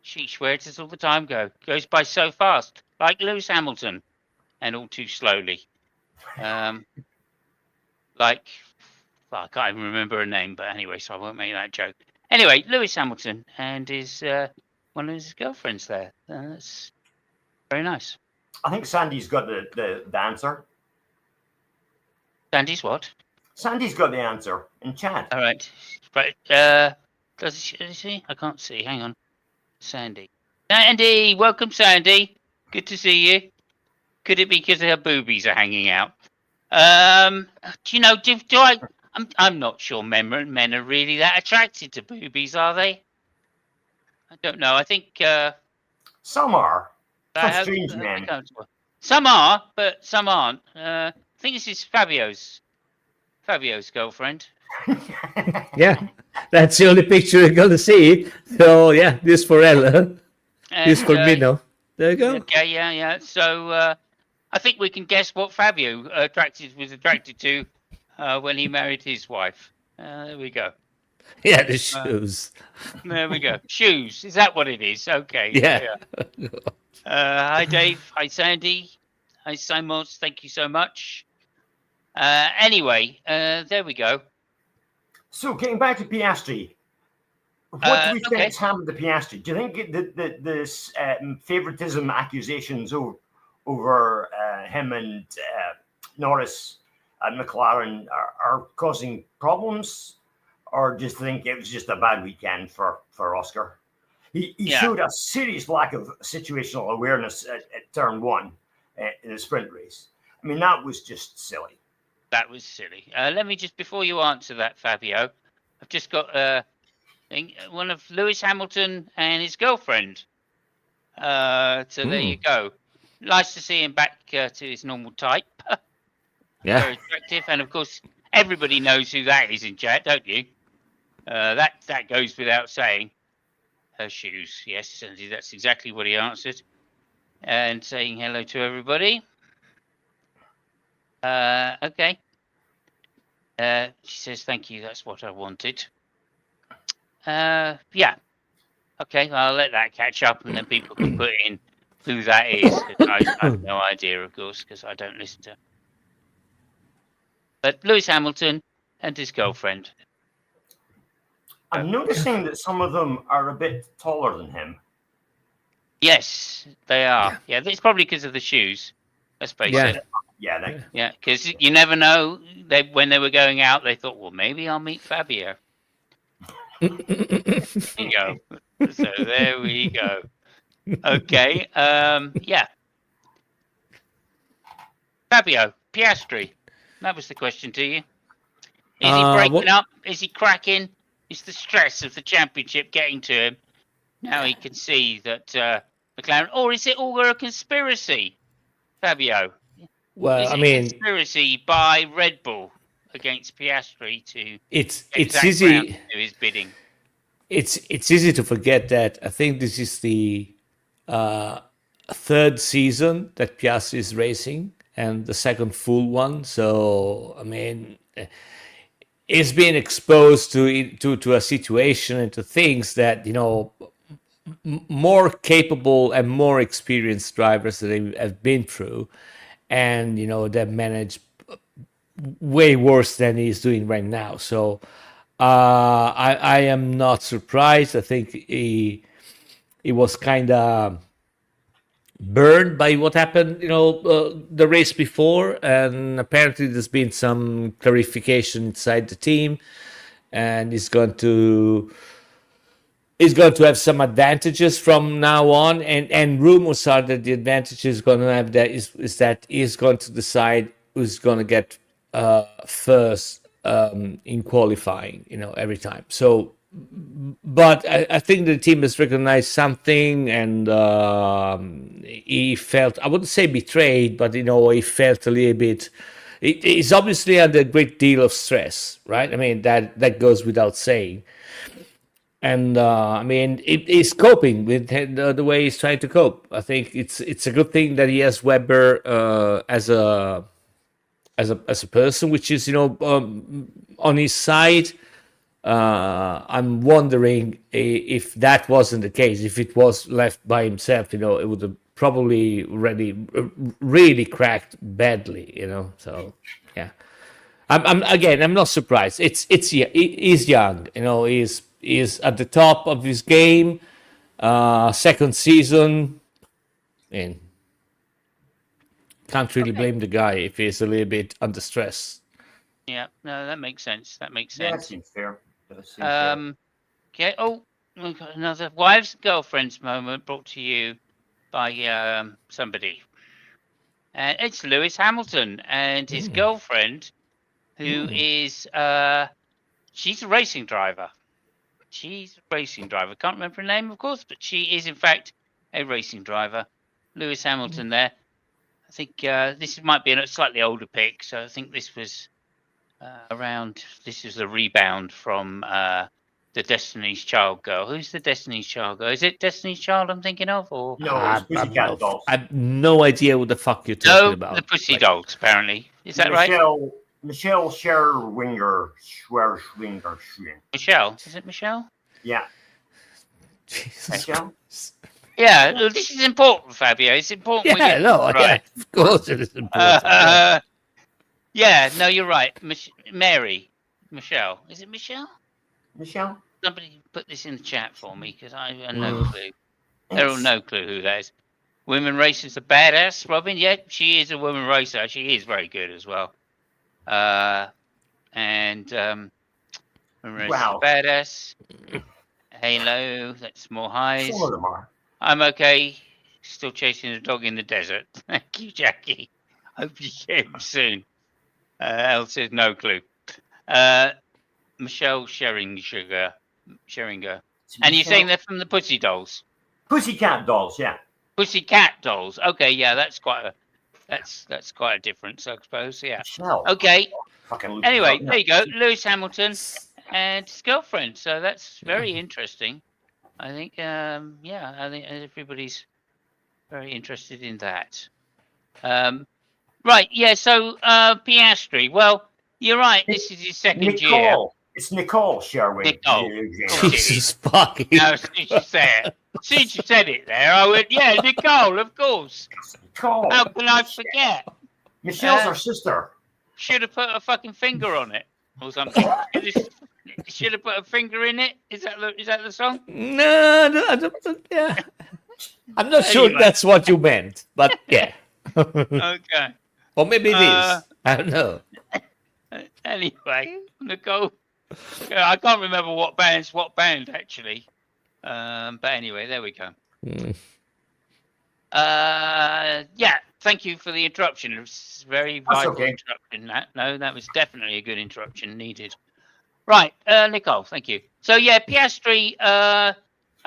S1: Sheesh, where does all the time go? Goes by so fast, like Lewis Hamilton, and all too slowly. Well, I can't even remember her name, but anyway, so I won't make that joke. Anyway, Lewis Hamilton and his one of his girlfriends there. That's very nice.
S2: I think Sandy's got the answer.
S1: Sandy's what?
S2: Sandy's got the answer in chat.
S1: All right. Does she? I can't see. Hang on. Sandy, welcome, Sandy. Good to see you. Could it be because her boobies are hanging out? Do I? I'm not sure men are really that attracted to boobies, are they? I don't know. I think
S2: some are. Some strange men.
S1: Some are, but some aren't. I think this is Fabio's girlfriend.
S3: Yeah, that's the only picture you're gonna see. So yeah, this for Ella, this for Mino. There you go.
S1: Okay, yeah. So I think we can guess what Fabio was attracted to when he married his wife. There we go.
S3: Yeah, the shoes.
S1: There we go. Shoes. Is that what it is? Okay.
S3: Yeah.
S1: Hi, Dave. Hi, Sandy. Hi, Simons. Thank you so much. Anyway, there we go.
S2: So, getting back to Piastri, what do we think has happened to Piastri? Do you think this favoritism accusations over him and Norris and McLaren are causing problems, or do you think it was just a bad weekend for Oscar? He showed a serious lack of situational awareness at turn one in the sprint race. I mean, that was just silly.
S1: That was silly. Let me just, before you answer that, Fabio, I've just got one of Lewis Hamilton and his girlfriend. So there you go. Nice to see him back to his normal type.
S3: Yeah.
S1: Very attractive. And of course, everybody knows who that is in chat, don't you? That goes without saying. Her shoes. Yes, that's exactly what he answered. And saying hello to everybody. Okay. She says, thank you. That's what I wanted. Yeah. Okay, I'll let that catch up and then people can put in who that is. I have no idea, of course, because I don't listen to. But Lewis Hamilton and his girlfriend.
S2: I'm noticing that some of them are a bit taller than him.
S1: Yes, they are. Yeah, it's probably because of the shoes. Let's face it.
S2: Yeah,
S1: because you never know. When they were going out, they thought, well, maybe I'll meet Fabio. There you go. So there we go. Okay. Yeah. Fabio, Piastri. That was the question to you. Is he breaking up? Is he cracking? Is the stress of the championship getting to him? Now he can see that McLaren, or is it all a conspiracy, Fabio?
S3: Well,
S1: is it a conspiracy by Red Bull against Piastri to
S3: it's easy
S1: to do his bidding.
S3: It's easy to forget that I think this is the third season that Piastri is racing and the second full one. So I mean, he's been exposed to a situation and to things that more capable and more experienced drivers that they have been through, and they've managed way worse than he's doing right now. So I am not surprised. I think he was kind of burned by what happened, the race before, and apparently there's been some clarification inside the team, and he's going to have some advantages from now on, and rumors are that the advantage is going to have is that he's going to decide who's going to get first in qualifying, every time. So but I think the team has recognized something, and he felt, I wouldn't say betrayed, but he felt a little bit. He's obviously under a great deal of stress, right? I mean, that goes without saying. And I mean, he's coping with the way he's trying to cope. I think it's a good thing that he has Weber as a person, which is on his side. I'm wondering if that wasn't the case, if it was left by himself, it would have probably really cracked badly, So yeah, I'm not surprised. He's young, he's at the top of his game, second season, and can't really blame the guy if he's a little bit under stress.
S1: Yeah, no, that makes sense. That makes
S2: Yeah, that
S1: sense.
S2: seems fair. Fair.
S1: Okay. Oh, we've got another wives and girlfriends moment brought to you by somebody, and it's Lewis Hamilton and his girlfriend, who is she's a racing driver. She's a racing driver. Can't remember her name, of course, but she is in fact a racing driver. Lewis Hamilton there. I think this might be a slightly older pic, so I think this was around. This is a rebound from the Destiny's Child girl. Who's the Destiny's Child girl? Is it Destiny's Child I'm thinking of, or
S2: No, it's Pussycat Dolls.
S3: I have no idea what the fuck you're talking about.
S1: the Pussy Dolls? Apparently, is that right?
S2: Michelle Scherwinger.
S1: Michelle, is it Michelle?
S2: Yeah.
S3: Jesus
S2: Michelle?
S3: Christ.
S1: Yeah, this is important, Fabio. It's important. we
S3: Yeah,
S1: get
S3: no,
S1: it right.
S3: yeah, of course it is important.
S1: Yeah, no, you're right. Mary, Michelle. Is it Michelle?
S2: Michelle?
S1: Somebody put this in the chat for me because I have no clue. There are no clue who that is. Women racers are badass, Robin. Yeah, she is a woman racer. She is very good as well. And women racers are badass. Halo, that's more highs.
S2: Some of them are.
S1: I'm okay. Still chasing a dog in the desert. Thank you, Jackie. Hope you get him soon. Elle says no clue. Michelle Scheringer. And you're saying they're from the Pussy Dolls?
S2: Pussycat Dolls, yeah.
S1: Pussycat Dolls. Okay, yeah, that's quite a difference, I suppose. Yeah.
S2: Michelle.
S1: Okay. Anyway,
S2: Yeah.
S1: there you go. Lewis Hamilton and his girlfriend. So that's very interesting. I think, I think everybody's very interested in that. Right, yeah. So Piastri. Well, you're right. This is his second year.
S2: It's Nicole Sherwin.
S1: Nicole.
S3: Jesus fucking.
S1: No, since you said it there, I went, yeah, Nicole, of course.
S2: Nicole.
S1: How can I forget?
S2: Michelle's her sister.
S1: Should have put a fucking finger on it or something. Should have put a finger in it. Is that the song?
S3: No, I don't. Yeah, I'm not sure that's what you meant, but yeah.
S1: Okay.
S3: Or maybe it is. I don't know.
S1: Anyway, Nicole. I can't remember what band actually. But anyway, there we go. Yeah, thank you for the interruption. It was very vital interruption. That was definitely a good interruption needed. Right, Nicole, thank you. So yeah, Piastri.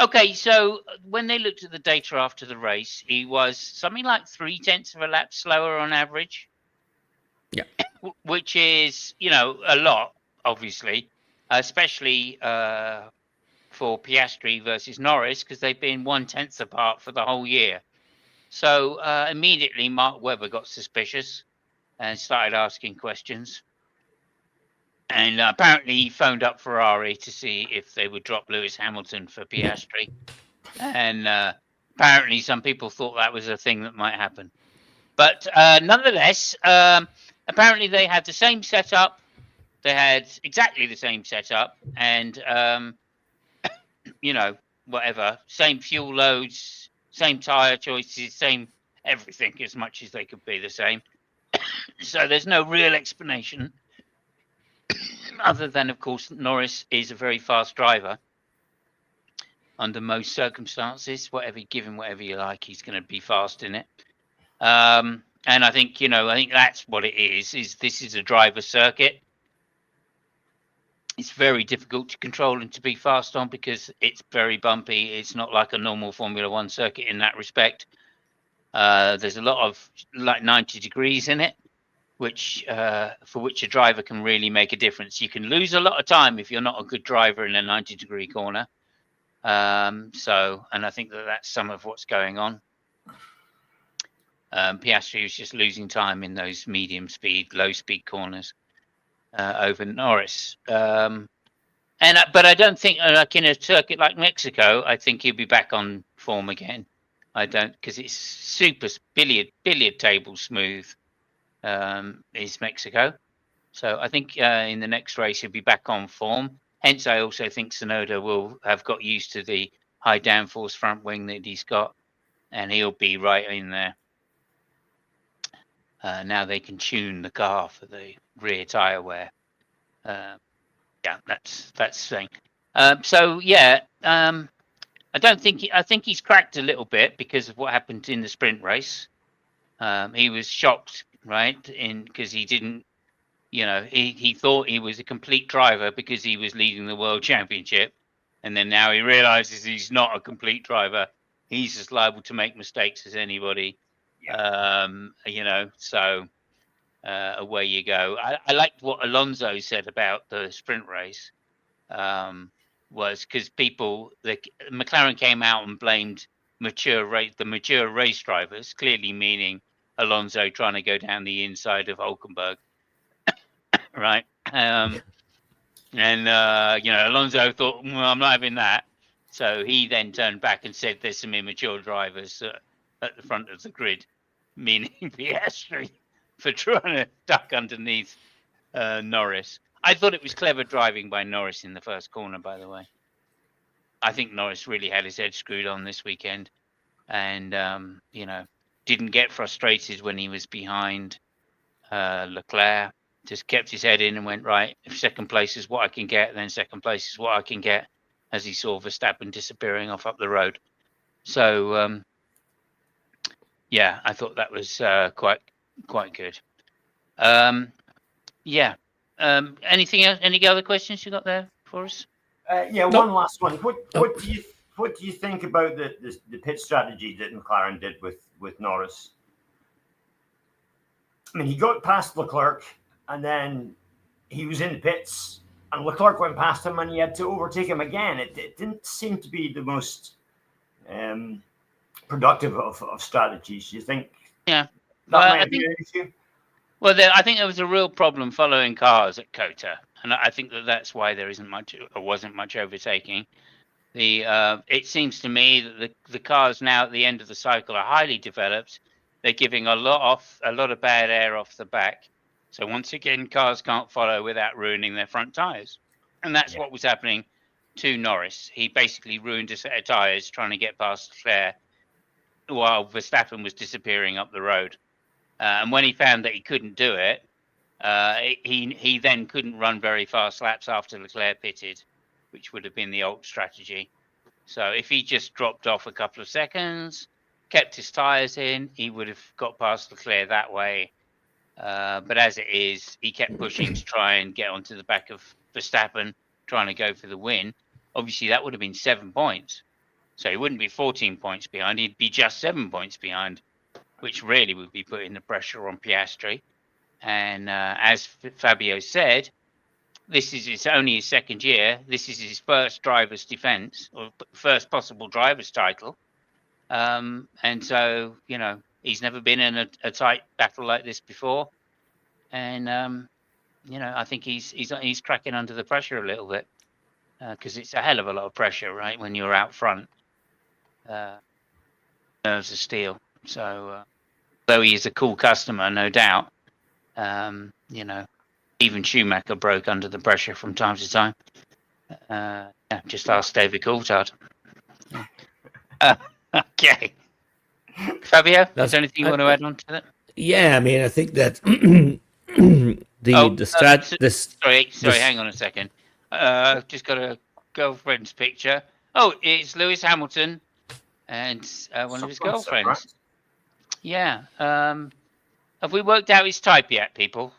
S1: Okay, so when they looked at the data after the race, he was something like 0.3 of a lap slower on average.
S3: Yeah,
S1: which is a lot, obviously, especially for Piastri versus Norris because they've been 0.1 apart for the whole year. So immediately Mark Webber got suspicious and started asking questions. And apparently he phoned up Ferrari to see if they would drop Lewis Hamilton for Piastri. And apparently some people thought that was a thing that might happen. But nonetheless, apparently they had the same setup. They had exactly the same setup. And, whatever. Same fuel loads, same tyre choices, same everything as much as they could be the same. So there's no real explanation. Other than, of course, Norris is a very fast driver. Under most circumstances, given whatever you like, he's going to be fast in it. And I think, I think that's what it is this is a driver circuit. It's very difficult to control and to be fast on because it's very bumpy. It's not like a normal Formula One circuit in that respect. There's a lot of like 90 degrees in it, which for which a driver can really make a difference. You can lose a lot of time if you're not a good driver in a 90-degree corner. And I think that's some of what's going on. Piastri was just losing time in those medium speed, low speed corners over Norris. But I don't think, like in a circuit like Mexico, I think he'll be back on form again. I don't, because it's super billiard table smooth. Is Mexico, so I think in the next race he'll be back on form. Hence, I also think Tsunoda will have got used to the high downforce front wing that he's got, and he'll be right in there. Now they can tune the car for the rear tyre wear. Yeah, that's the thing. I don't think I think he's cracked a little bit because of what happened in the sprint race. He was shocked, right? Because he didn't, he thought he was a complete driver because he was leading the world championship, and then now he realizes he's not a complete driver. He's as liable to make mistakes as anybody. Yeah. So away you go. I liked what Alonso said about the sprint race. Was because McLaren came out and blamed the mature race drivers, clearly meaning Alonso trying to go down the inside of Hulkenberg, right? Alonso thought, well, I'm not having that. So he then turned back and said there's some immature drivers at the front of the grid, meaning Piastri, for trying to duck underneath Norris. I thought it was clever driving by Norris in the first corner, by the way. I think Norris really had his head screwed on this weekend and, didn't get frustrated when he was behind Leclerc. Just kept his head in and went, right, if second place is what I can get, then second place is what I can get, as he saw Verstappen disappearing off up the road. So, I thought that was quite good. Anything else? Any other questions you got there for us?
S2: One last one. What do you think about the pit strategy that McLaren did with Norris? I mean, he got past Leclerc, and then he was in the pits, and Leclerc went past him, and he had to overtake him again. It didn't seem to be the most productive of strategies. You think?
S1: Yeah,
S2: that might be an issue.
S1: Well, I think there was a real problem following cars at COTA, and I think that's why there wasn't much overtaking. It seems to me that the cars now at the end of the cycle are highly developed. They're giving a lot of bad air off the back. So once again, cars can't follow without ruining their front tyres, and that's what was happening to Norris. He basically ruined a set of tyres trying to get past Leclerc while Verstappen was disappearing up the road. And when he found that he couldn't do it, he then couldn't run very fast laps after Leclerc pitted, which would have been the old strategy. So if he just dropped off a couple of seconds, kept his tyres in, he would have got past Leclerc that way. But as it is, he kept pushing to try and get onto the back of Verstappen, trying to go for the win. Obviously, that would have been 7 points. So he wouldn't be 14 points behind, he'd be just 7 points behind, which really would be putting the pressure on Piastri. And as Fabio said, it's only his second year. This is his first driver's defense, or first possible driver's title. And so, he's never been in a tight battle like this before. And, I think he's cracking under the pressure a little bit, because it's a hell of a lot of pressure, right, when you're out front. Nerves of steel. So, though he is a cool customer, no doubt, even Schumacher broke under the pressure from time to time. Just ask David Coulthard. Okay. Fabio, is there anything you want to add on to that?
S3: Yeah, I mean, I think that Sorry,
S1: hang on a second. Just got a girlfriend's picture. Oh, it's Lewis Hamilton and one of his girlfriends. Surprise. Yeah. Have we worked out his type yet, people?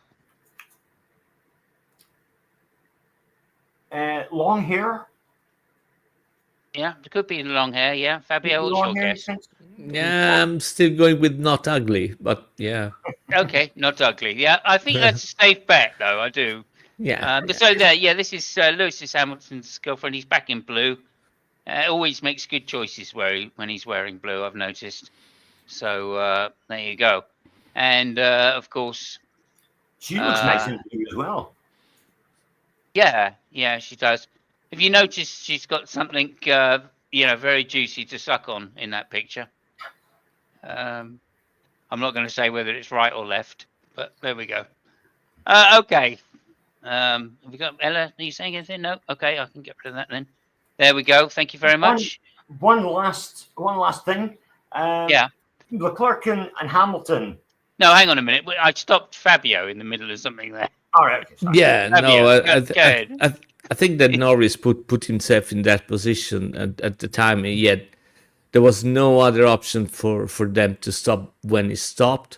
S2: Long hair.
S1: Yeah, it could be long hair. Yeah, Fabio, what's
S2: Long
S1: your
S2: hair.
S1: guess?
S3: Yeah, I'm still going with not ugly, but yeah.
S1: Okay, not ugly. Yeah, I think that's a safe bet, though. I do.
S3: Yeah.
S1: So there, yeah, this is Lewis Hamilton's girlfriend. He's back in blue. Always makes good choices when he's wearing blue. I've noticed. So there you go. And of course,
S2: She looks nice in blue as well.
S1: yeah, she does. Have you noticed she's got something very juicy to suck on in that picture? I'm not going to say whether it's right or left, but there we go. Okay. Have we got Ella? Are you saying anything? No. Okay, I can get rid of that then. There we go. Thank you very much.
S2: One last thing.
S1: Yeah.
S2: Leclerc and Hamilton.
S1: No, hang on a minute. I stopped Fabio in the middle of something there.
S2: All right. Okay,
S3: Yeah.
S1: Fabio,
S3: No. I think that Norris put himself in that position at the time, and yet there was no other option for them to stop when he stopped.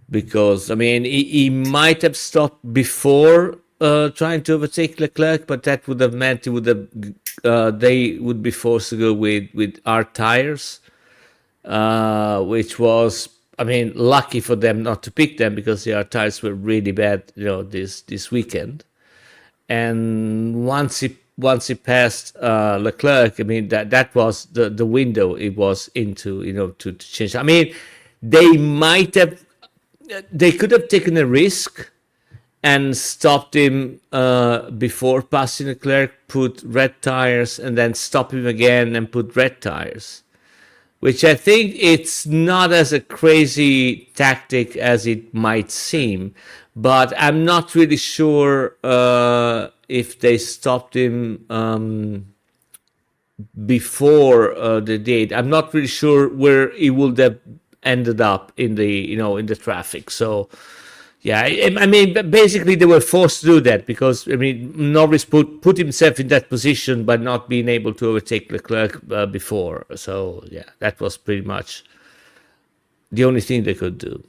S3: Because I mean, he might have stopped before trying to overtake Leclerc, but that would have meant they would be forced to go with hard tires, which was, I mean, lucky for them not to pick them because the hard tires were really bad, this weekend. And once he passed Leclerc, I mean that was the window it was into, to change. I mean, they could have taken a risk and stopped him before passing Leclerc, put red tires, and then stop him again and put red tires, which I think it's not as a crazy tactic as it might seem. But I'm not really sure if they stopped him before the date. I'm not really sure where he would have ended up in the traffic. So yeah, I mean, basically they were forced to do that because, I mean, Norris put himself in that position by not being able to overtake Leclerc before. So yeah, that was pretty much the only thing they could do.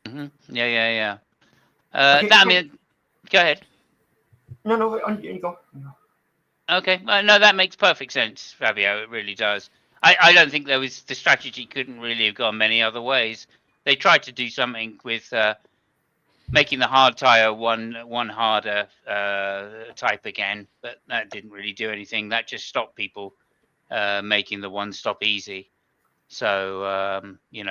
S1: Mm-hmm. Yeah.
S2: Okay,
S1: I mean, go ahead.
S2: No, you go.
S1: Okay, no, that makes perfect sense, Fabio. It really does. I don't think the strategy couldn't really have gone many other ways. They tried to do something with making the hard tire one harder type again, but that didn't really do anything. That just stopped people making the one stop easy. So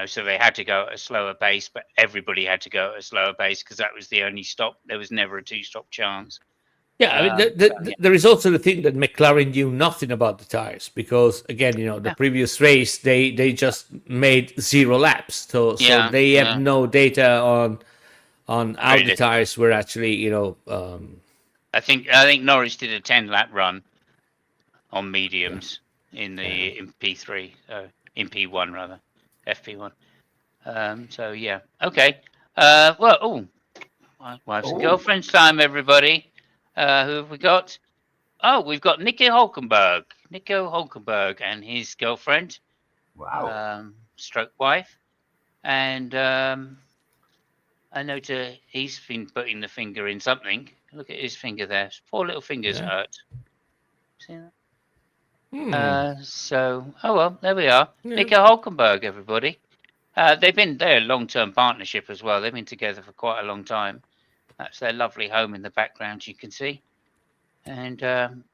S1: so they had to go at a slower pace, but everybody had to go at a slower pace because that was the only stop. There was never a two-stop chance.
S3: Yeah, I mean, there is also the thing that McLaren knew nothing about the tires because, again, the previous race they just made 0 laps, so they have no data on how the tires were actually,
S1: I think Norris did a 10-lap run on mediums in P3, in P1 rather, FP1. So yeah, okay. Wives and girlfriends time, everybody. Who have we got? Oh, we've got Nico Hulkenberg and his girlfriend.
S2: Wow.
S1: Stroke wife. And I know he's been putting the finger in something. Look at his finger there. His poor little fingers hurt. See that? There we are. Yeah. Nico Hulkenberg, everybody. They're a long-term partnership as well. They've been together for quite a long time. That's their lovely home in the background, you can see. And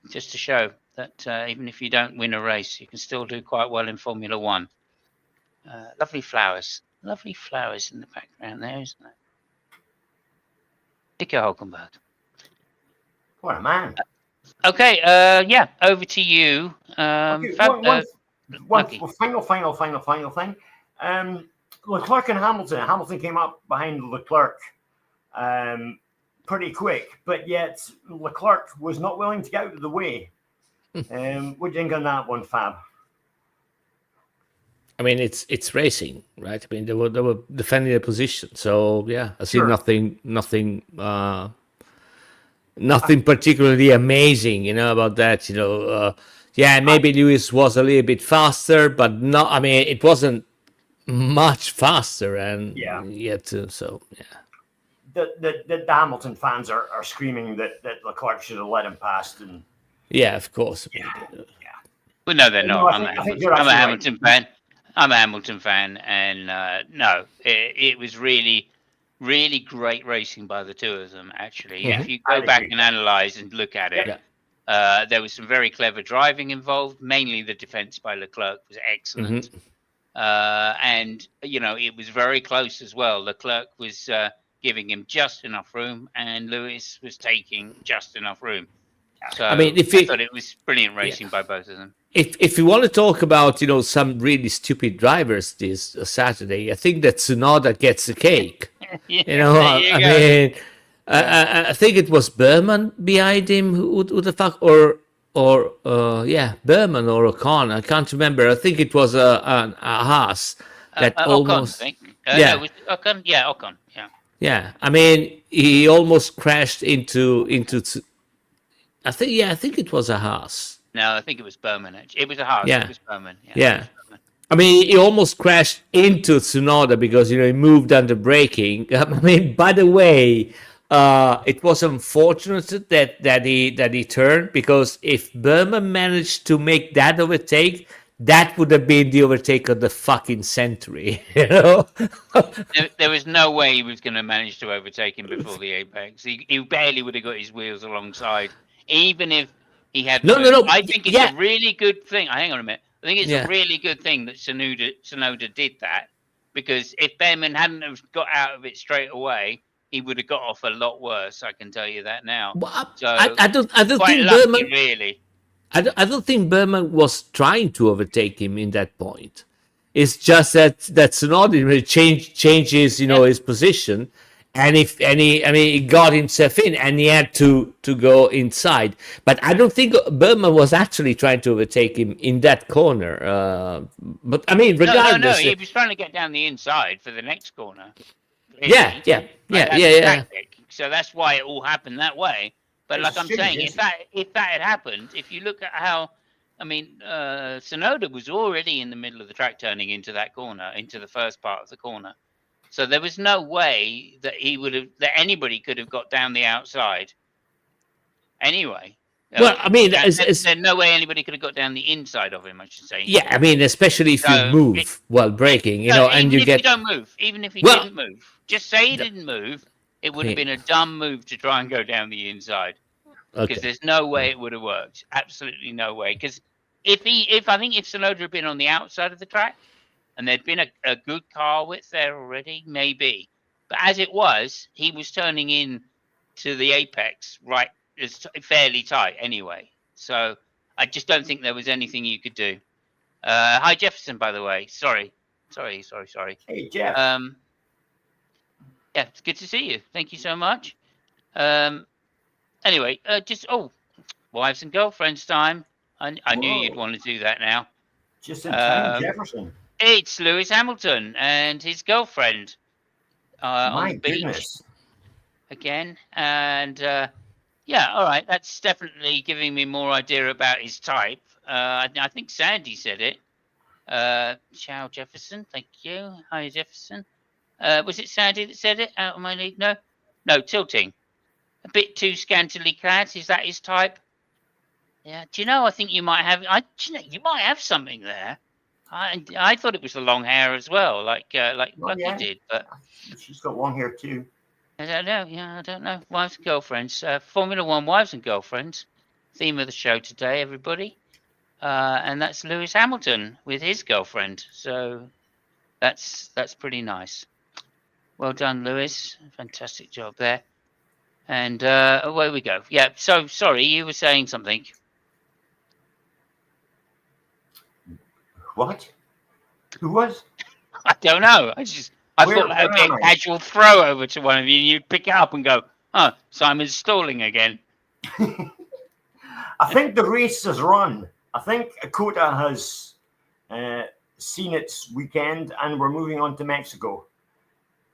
S1: just to show that even if you don't win a race, you can still do quite well in Formula One. Lovely flowers in the background there, isn't it? Nico Hulkenberg.
S2: What a man.
S1: Okay, over to you.
S2: One final thing. Leclerc and Hamilton. Hamilton came up behind Leclerc pretty quick, but yet Leclerc was not willing to get out of the way. What do you think on that one, Fab?
S3: I mean, it's racing, right? I mean, they were defending their position, so yeah, I see nothing particularly amazing, about that. Maybe Lewis was a little bit faster, but not. I mean, it wasn't much faster, and so yeah.
S2: the Hamilton fans are screaming that Leclerc should have let him past, and
S3: Yeah, of course.
S1: But no, they're
S2: No,
S1: not.
S2: I think you're
S1: I'm a
S2: actually
S1: Hamilton fan. I'm a Hamilton fan, and no, it was really, really great racing by the two of them. Actually,
S3: Mhm.
S1: if you go
S2: I'd
S1: back
S2: agree.
S1: and analyze and look at it, there was some very clever driving involved. Mainly the defense by Leclerc was excellent, and it was very close as well. Leclerc was giving him just enough room, and Lewis was taking just enough room. So
S3: I mean, if
S1: I
S3: it,
S1: thought it was brilliant racing by both of them.
S3: if you want to talk about some really stupid drivers this Saturday, I think that Tsunoda gets the cake.
S1: Yeah,
S3: I mean, I think it was Berman behind him. Who the fuck or Berman or Ocon. I can't remember. I think it was a Haas that almost.
S1: Ocon, I think.
S3: Yeah.
S1: No, it was Ocon. Yeah, Ocon. Yeah.
S3: Yeah, I mean, he almost crashed into. I think it was a Haas.
S1: No, I think it was Berman. Actually. It was a Haas.
S3: Yeah.
S1: It was Berman.
S3: Yeah. I mean, he almost crashed into Tsunoda because he moved under braking. I mean, by the way, it was unfortunate that he turned, because if Berman managed to make that overtake, that would have been the overtake of the fucking century.
S1: There was no way he was going to manage to overtake him before the apex. He barely would have got his wheels alongside, even if he had.
S3: No.
S1: I think it's a really good thing. Hang on a minute. I think it's a really good thing that Tsunoda did that, because if Berman hadn't have got out of it straight away, he would have got off a lot worse. I can tell you that now.
S3: Well,
S1: So
S3: I don't
S1: quite
S3: think
S1: lucky,
S3: Berman.
S1: really.
S3: I don't think Berman was trying to overtake him in that point. It's just that Tsunoda changes his position, and he got himself in, and he had to go inside. But I don't think Berman was actually trying to overtake him in that corner. But I mean, regardless,
S1: No, he was trying to get down the inside for the next corner. Really.
S3: Yeah.
S1: Tactic. So that's why it all happened that way. But
S2: It's
S1: like I'm saying, if that had happened, if you look at how, Tsunoda was already in the middle of the track turning into that corner, into the first part of the corner. So there was no way that anybody could have got down the outside. Anyway.
S3: Well, I mean,
S1: there's no way anybody could have got down the inside of him, I should say.
S3: Yeah, I mean, especially if you move while braking, and you get.
S1: If you don't move, even if he didn't move, just say he didn't move, it would have been a dumb move to try and go down the inside. Because there's no way it would have worked. Absolutely no way. Because if Tsunoda had been on the outside of the track, and there'd been a good car width there already, maybe. But as it was, he was turning in to the apex right. It's fairly tight anyway, so I just don't think there was anything you could do. Hi Jefferson, by the way. Sorry.
S2: Hey Jeff.
S1: Yeah, it's good to see you. Thank you so much. Anyway, wives and girlfriends time. I knew you'd want to do that now.
S2: Just in time, Jefferson.
S1: It's Lewis Hamilton and his girlfriend on the beach
S2: goodness.
S1: again, and. Yeah, all right. That's definitely giving me more idea about his type. I think Sandy said it. Ciao, Jefferson. Thank you. Hi, Jefferson. Was it Sandy that said it? Out of my league? No, tilting. A bit too scantily clad. Is that his type? Yeah. Do you know? I think you might have. You might have something there. I thought it was the long hair as well, like Lucky did. But
S2: she's got long hair too.
S1: I don't know. Yeah, I don't know. Wives and girlfriends. Formula One wives and girlfriends. Theme of the show today, everybody. And that's Lewis Hamilton with his girlfriend. So that's pretty nice. Well done, Lewis. Fantastic job there. And away we go. Yeah. So sorry, you were saying something.
S2: What? Who was?
S1: I don't know. I thought that would be a casual throw over to one of you, and you'd pick it up and go, "Oh, Simon's stalling again."
S2: I think the race has run. I think COTA has seen its weekend, and we're moving on to Mexico.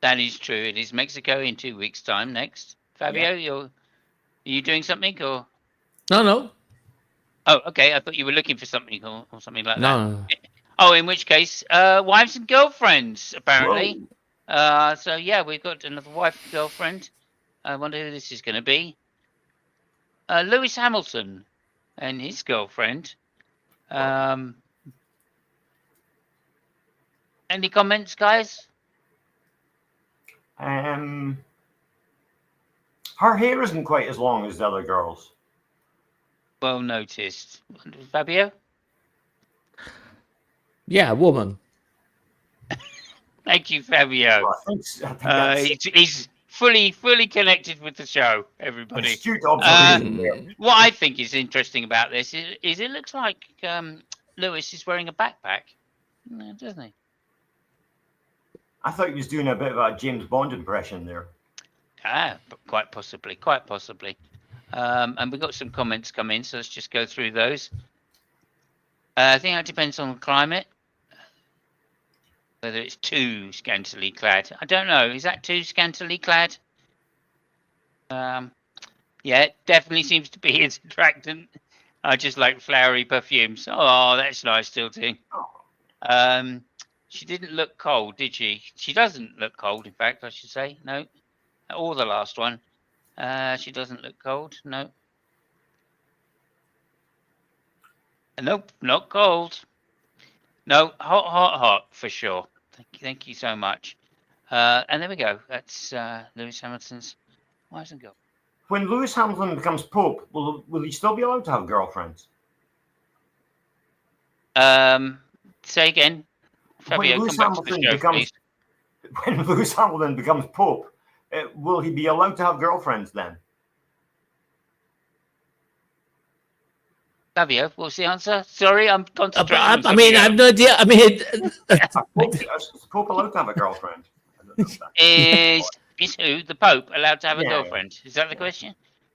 S1: That is true. It is Mexico in 2 weeks' time next. Fabio, are you doing something or?
S3: No.
S1: Oh, okay. I thought you were looking for something or something like
S3: No.
S1: that. Oh, in which case, wives and girlfriends, apparently. So yeah, we've got another wife and girlfriend. I wonder who this is going to be. Lewis Hamilton and his girlfriend. Any comments, guys?
S2: Her hair isn't quite as long as the other girls.
S1: Well noticed. Fabio?
S3: Yeah, woman.
S1: Thank you, Fabio.
S2: Well, I think that's
S1: He's fully connected with the show, everybody.
S2: astute observation there.
S1: What I think is interesting about this is it looks like Lewis is wearing a backpack, doesn't he?
S2: I thought he was doing a bit of a James Bond impression there.
S1: Quite possibly. And we've got some comments come in, so let's just go through those. I think that depends on the climate. Whether it's too scantily clad. I don't know. Is that too scantily clad? Yeah, it definitely seems to be his attractant. I just like flowery perfumes. Oh, that's nice, Tilting. She didn't look cold, did she? She doesn't look cold, in fact, I should say. No. Or the last one. She doesn't look cold. No. Nope, not cold. No, hot for sure. Thank you so much. And there we go. That's Lewis Hamilton's wives and girlfriends.
S2: When Lewis Hamilton becomes Pope, will he still be allowed to have girlfriends?
S1: Say again. Fabio, come back to the show, please.
S2: When Lewis Hamilton becomes Pope, will he be allowed to have girlfriends then?
S1: Fabio, what's the answer? Sorry, I'm concentrating.
S3: I mean, I have no idea. I mean,
S2: is Pope allowed to have a girlfriend?
S1: Is who the Pope allowed to have a girlfriend? Is that the question?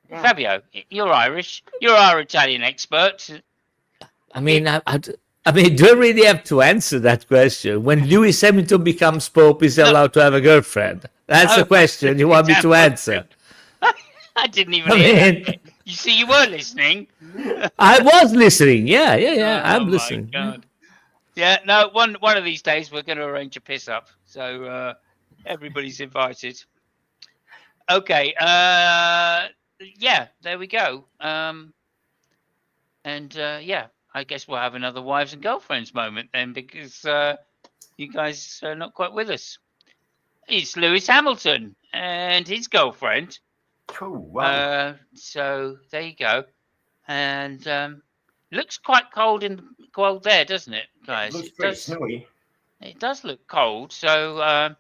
S1: Yeah. Fabio, you're Irish. You're our Italian expert.
S3: I mean, do I really have to answer that question? When Lewis Hamilton becomes Pope, is he allowed to have a girlfriend? That's the question you want me to answer.
S1: I didn't even hear that. You see, you were listening.
S3: I was listening. Yeah. I'm
S1: my
S3: listening.
S1: God. Yeah, no, one of these days we're going to arrange a piss up. So everybody's invited. Okay. Yeah, there we go. Yeah, I guess we'll have another wives and girlfriends moment then, because you guys are not quite with us. It's Lewis Hamilton and his girlfriend.
S2: Cool. Wow.
S1: So there you go. And looks quite cold there, doesn't it, guys?
S2: It looks pretty snowy.
S1: It does look cold. So,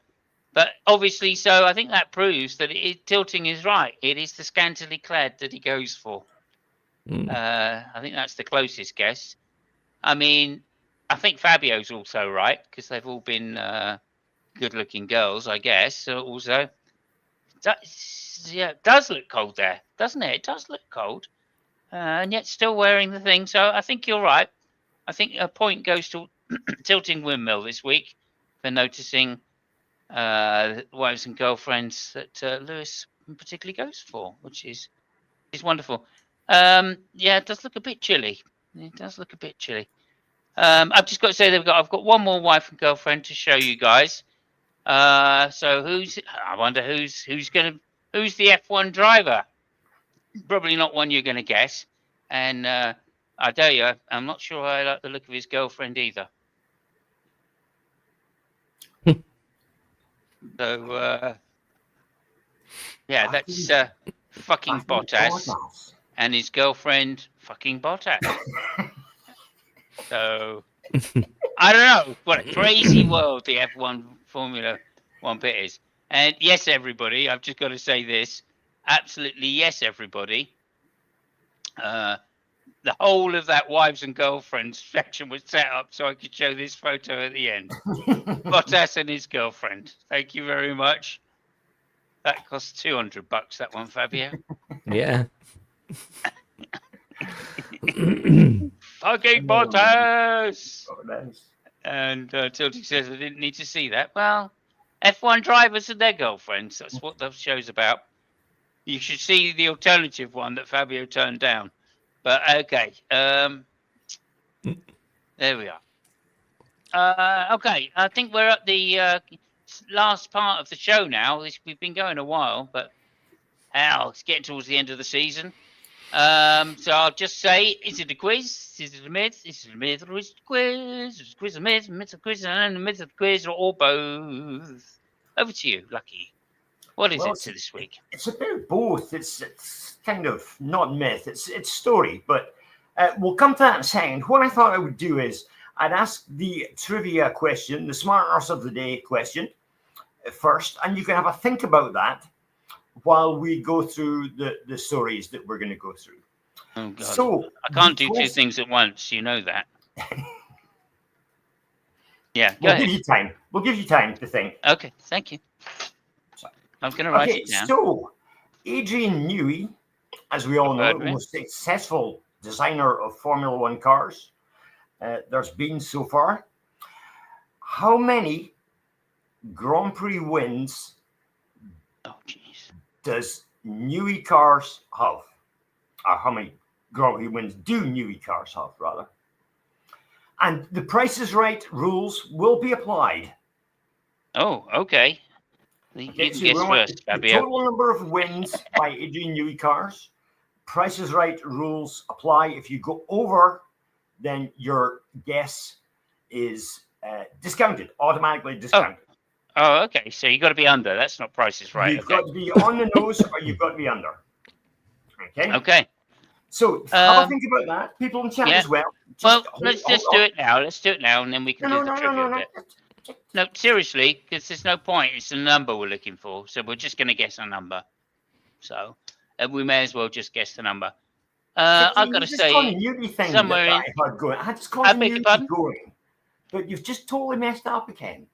S1: but obviously, so I think that proves that Tilting is right. It is the scantily clad that he goes for. I think that's the closest guess. I mean, I think Fabio's also right, because they've all been good-looking girls, I guess. So also, it does look cold there, doesn't it? It does look cold, and yet still wearing the thing. So I think you're right. I think a point goes to Tilting Windmill this week for noticing wives and girlfriends that Lewis particularly goes for, which is wonderful. Yeah, it does look a bit chilly. I've just got to say I've got one more wife and girlfriend to show you guys. So I wonder who's the F1 driver? Probably not one you're going to guess. And I tell you, I'm not sure I like the look of his girlfriend either. So yeah, that's fucking Bottas. And his girlfriend, fucking Bottas. So, I don't know. What a crazy world the F1 Formula 1 pit is. And yes, everybody, I've just got to say this. Absolutely yes, everybody. The whole of that wives and girlfriends section was set up so I could show this photo at the end. Bottas and his girlfriend. Thank you very much. That cost $200, that one, Fabio.
S3: Yeah.
S1: Fucking Bottas!
S2: Oh, nice.
S1: And Tilty says I didn't need to see that. Well, F1 drivers and their girlfriends. That's what the show's about. You should see the alternative one that Fabio turned down. But okay. There we are. Okay, I think we're at the last part of the show now. We've been going a while, but it's getting towards the end of the season. So I'll just say, is it a quiz? Is it a myth? Is it a myth or is it a quiz? Is it a quiz, a myth, a quiz, and a myth, a quiz, or both? Over to you, Lucky. What is it to this week?
S2: It's a bit of both. It's kind of not myth. It's story, but we'll come to that in a second. What I thought I would do is I'd ask the trivia question, the smartness of the day question first, and you can have a think about that while we go through the stories that we're going to go through.
S1: Oh, God.
S2: So
S1: I can't do two things at once. You know that. Yeah, go ahead.
S2: We'll give you time to think.
S1: Okay, thank you. I'm going to write it down.
S2: So Adrian Newey, as we all know, the most successful designer of Formula One cars there's been so far. How many Grand Prix wins does Newey cars have? Or how many Grand Prix wins do Newey cars have, rather? And the Price is Right rules will be applied.
S1: Oh, okay. You can
S2: So
S1: guess first,
S2: the
S1: Fabio.
S2: total number of wins by Adrian Newey cars. Price is Right rules apply. If you go over, then your guess is discounted, automatically discounted.
S1: Oh, okay. So you got to be under. That's not Price is Right.
S2: You've got to be on the nose, or you've got to be under. Okay.
S1: Okay.
S2: So have a think about that. People in chat as well.
S1: Let's do it now. Let's do it now, and then we can do the trivia bit. No, seriously, because there's no point. It's the number we're looking for, so we're just going to guess a number. So, we may as well just guess the number. I've got to say, somewhere in.
S2: I just called Newey going, but you've just totally messed up again.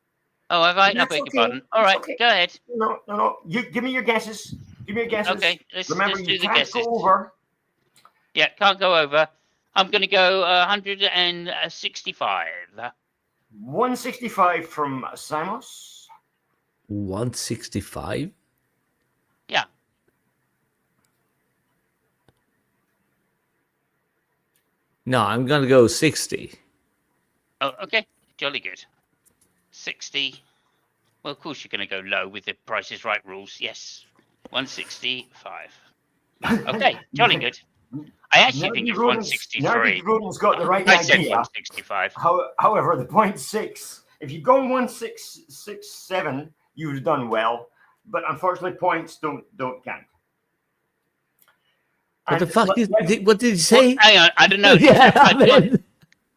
S1: Oh, have I? I beg your pardon. All right, go ahead.
S2: No. You give me your guesses.
S1: Okay,
S2: Remember,
S1: let's do
S2: you
S1: the
S2: can't
S1: guesses.
S2: go over.
S1: Yeah, can't go over. I'm going to go 165.
S2: 165 from Simos.
S3: 165?
S1: Yeah.
S3: No, I'm going to go 60.
S1: Oh, okay. Jolly good. 60. Well, of course you're going to go low with the Price is Right rules. Yes. 165. Okay, jolly good. I actually think it's 163.
S2: Rodin's got the right
S1: I
S2: idea.
S1: said 165.
S2: However, the 0.6, if you'd gone 1667, you would have done well. But unfortunately, points don't count.
S3: What the fuck? What did he say?
S1: Well, hang on, I don't know.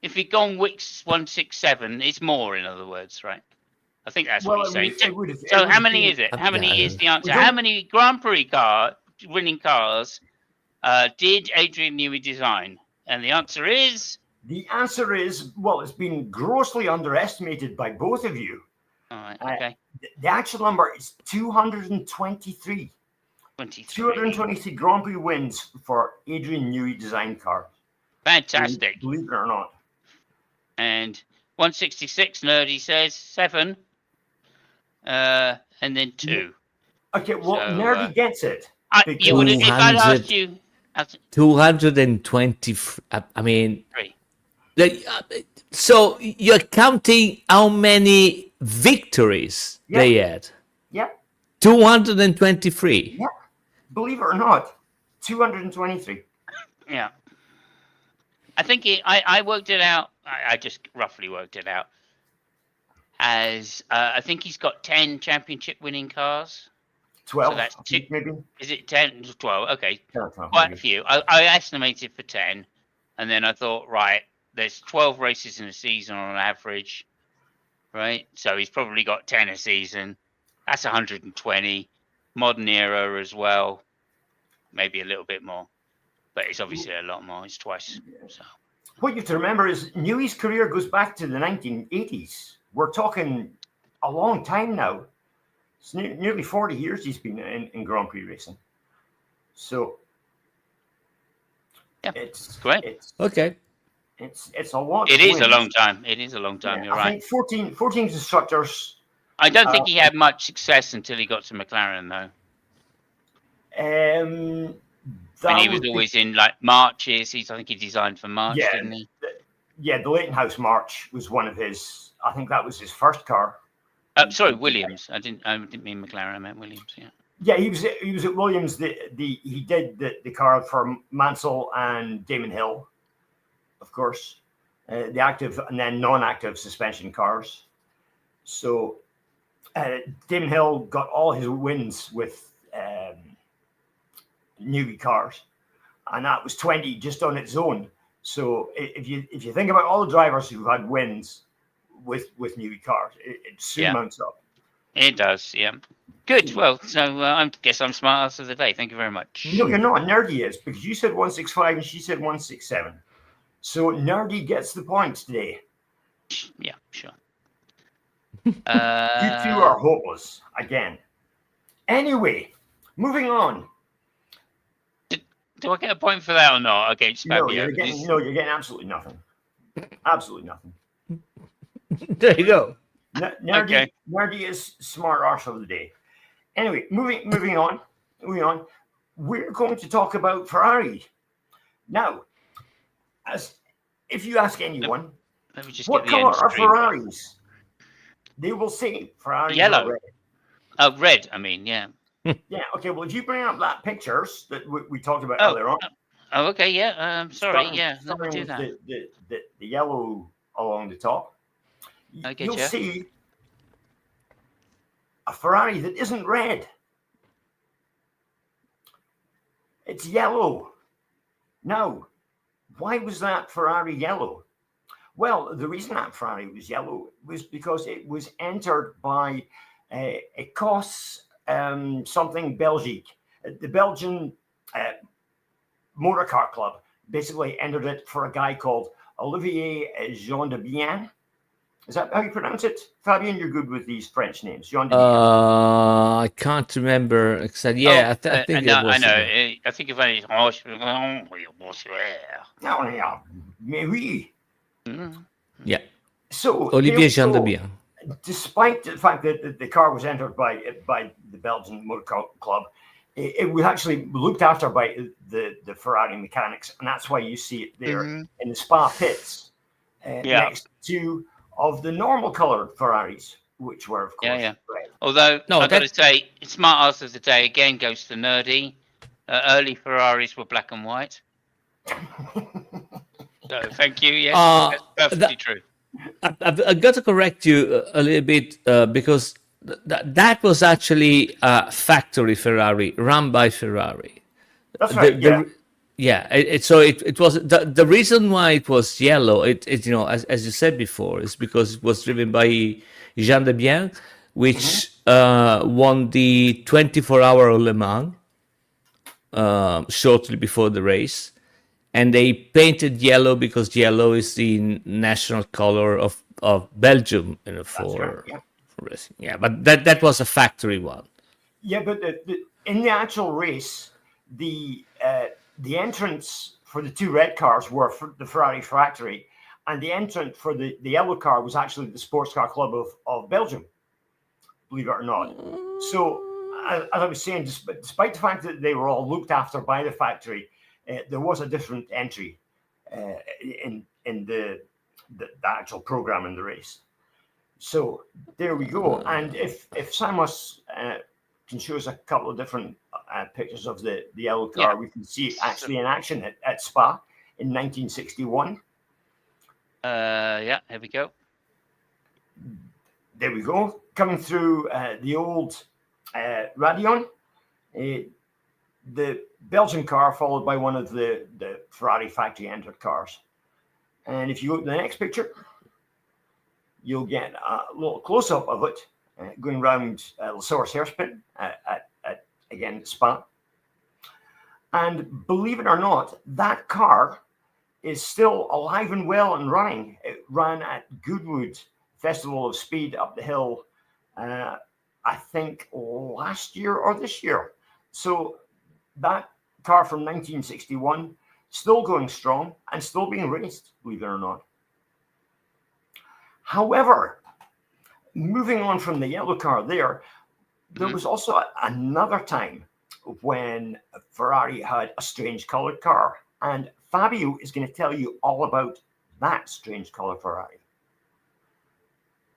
S1: If you'd gone Wix 167, it's more, in other words, right? I think that's what he's saying. So how many is it? How many is the answer? How many Grand Prix winning cars did Adrian Newey design? And the answer is?
S2: The answer is, well, it's been grossly underestimated by both of you.
S1: All right, okay.
S2: The actual number is 223. 223 Grand Prix wins for Adrian Newey design cars.
S1: Fantastic.
S2: Believe it or not.
S1: And 166, Nerdy says 7. And then 2.
S2: Okay, well, so, Nerdy gets it.
S1: You would, if I'd asked you...
S3: 220, I mean... 3. So you're counting how many victories they had?
S2: Yeah.
S3: 223.
S2: Yeah. Believe it or not, 223.
S1: Yeah. I think I worked it out. I just roughly worked it out. As I think he's got 10 championship winning cars.
S2: 12.
S1: So that's
S2: maybe.
S1: Is it 10 or 12? Okay.
S2: 12,
S1: quite maybe. A few. I estimated for 10. And then I thought, right, there's 12 races in a season on average. Right? So he's probably got 10 a season. That's 120. Modern era as well. Maybe a little bit more. But it's obviously a lot more. It's twice. So.
S2: What you have to remember is Newey's career goes back to the 1980s. We're talking a long time now. It's nearly 40 years he's been in Grand Prix racing. So
S1: yeah,
S2: it's
S1: great.
S2: It's a lot.
S1: It is a long time. It is a long time. You're right.
S2: I think 14 constructors.
S1: I don't think he had much success until he got to McLaren, though. And he was always in like Marches. I think he designed for March, didn't he?
S2: The Leighton House March was one of his. I think that was his first car.
S1: Sorry, Williams. I didn't mean McLaren. I meant Williams. Yeah.
S2: Yeah, he was at Williams. He did the car for Mansell and Damon Hill, of course, the active and then non-active suspension cars. So Damon Hill got all his wins with Newey cars, and that was 20 just on its own. So if you think about all the drivers who had wins with Newey cars, it soon mounts up.
S1: It does, yeah. Good. Well, so I guess I'm smart ass of the day. Thank you very much.
S2: No, you're not. Nerdy is, because you said 165 and she said 167. So Nerdy gets the points today.
S1: Yeah, sure.
S2: You two are hopeless again. Anyway, moving on.
S1: Do I get a point for that or not against Fabio?
S2: No, you're getting absolutely nothing. Absolutely nothing.
S3: There you go.
S2: Nerdy is smart arse of the day. Anyway, moving on. We're going to talk about Ferrari now. As if you ask anyone,
S1: let me just
S2: what color are Ferraris? They will say Ferrari
S1: yellow.
S2: Red.
S1: Oh, red. I mean, yeah.
S2: Yeah. Okay. Well, if you bring up that pictures that we talked about earlier on.
S1: Oh, okay. Yeah. Sorry. Let me do that.
S2: The yellow along the top. You'll see a Ferrari that isn't red. It's yellow. Now, why was that Ferrari yellow? Well, the reason that Ferrari was yellow was because it was entered by COTA something Belgique. The Belgian motor car club basically entered it for a guy called Olivier Jean de Bien. Is that how you pronounce it? Fabian, you're good with these French names. Jean de Bien.
S3: I can't remember exactly. Yeah, I think
S1: no,
S3: it was.
S1: I know. I think if I
S2: Mais oui.
S3: Yeah.
S2: So
S3: Olivier Jean de Bien.
S2: Despite the fact that the car was entered by the Belgian Motor Car Club, it was actually looked after by the Ferrari mechanics, and that's why you see it there in the Spa pits next to of the normal colored Ferraris, which were of course red.
S1: Although I've got to say, smart ass of the day again goes to Nerdy. Early Ferraris were black and white. So thank you. Yes, that's perfectly true.
S3: I've got to correct you a little bit because that was actually a factory Ferrari run by Ferrari.
S2: That's right.
S3: So it was the reason why it was yellow. It as you said before, is because it was driven by Jean de Bien, which won the 24-hour Le Mans shortly before the race. And they painted yellow because yellow is the national color of Belgium, for racing. Yeah, but that was a factory one.
S2: Yeah, but in the actual race, the entrance for the two red cars were for the Ferrari factory, and the entrant for the yellow car was actually the Sports Car Club of Belgium, believe it or not. So, as I was saying, despite the fact that they were all looked after by the factory, there was a different entry in the actual program in the race. So there we go. And if Samos can show us a couple of different pictures of the yellow car, we can see it actually in action at Spa in 1961.
S1: Here we go.
S2: There we go. Coming through the old Radeon. The Belgian car followed by one of the Ferrari factory entered cars. And if you go to the next picture, you'll get a little close-up of it going around La Source hairspin at again, Spa. And believe it or not, that car is still alive and well and running. It ran at Goodwood Festival of Speed up the hill, I think last year or this year. So that car from 1961, still going strong and still being raced, believe it or not. However, moving on from the yellow car there was also another time when Ferrari had a strange colored car. And Fabio is going to tell you all about that strange color Ferrari.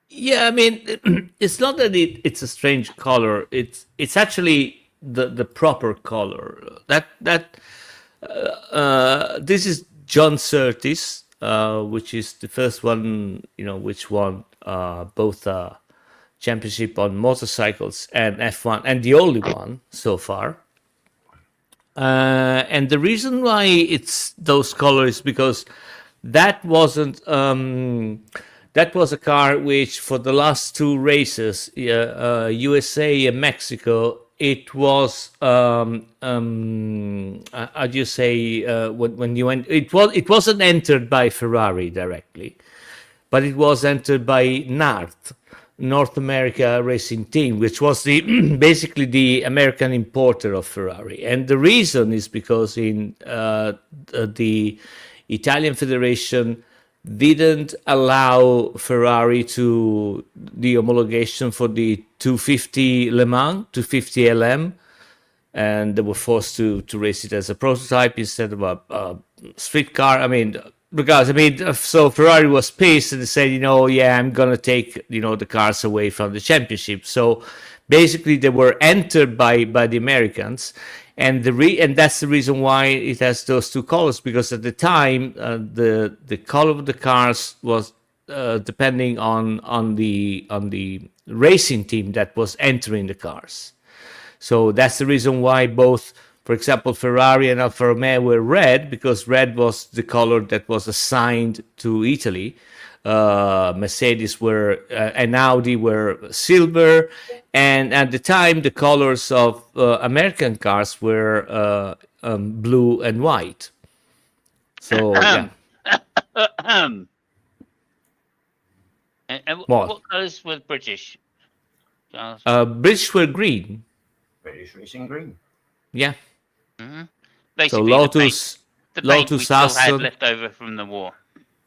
S3: Yeah, I mean, it's not that it's a strange color. It's actually the proper color. This is John Surtees, which is the first one, which won both championship on motorcycles and F1, and the only one so far. And the reason why it's those colors is because that wasn't that was a car which for the last two races, USA and Mexico, it was how do you say when you went, it wasn't entered by Ferrari directly, but it was entered by North America Racing Team, which was the basically the American importer of Ferrari. And the reason is because in the Italian Federation didn't allow Ferrari to the homologation for the 250 Le Mans, 250 LM, and they were forced to race it as a prototype instead of a street car. I mean, so Ferrari was pissed and they said, yeah, I'm gonna take the cars away from the championship. So basically, they were entered by the Americans, and and that's the reason why it has those two colors, because at the time the color of the cars was depending on the racing team that was entering the cars. So that's the reason why both, for example, Ferrari and Alfa Romeo were red, because red was the color that was assigned to Italy. Mercedes were and Audi were silver, and at the time the colors of American cars were blue and white. So yeah.
S1: And what colors were British?
S3: British were green.
S2: British Racing Green.
S3: Yeah.
S1: Mm-hmm.
S3: So
S1: Basically,
S3: Lotus,
S1: the paint
S3: Lotus
S1: we still had
S3: Aston.
S1: left over from the war.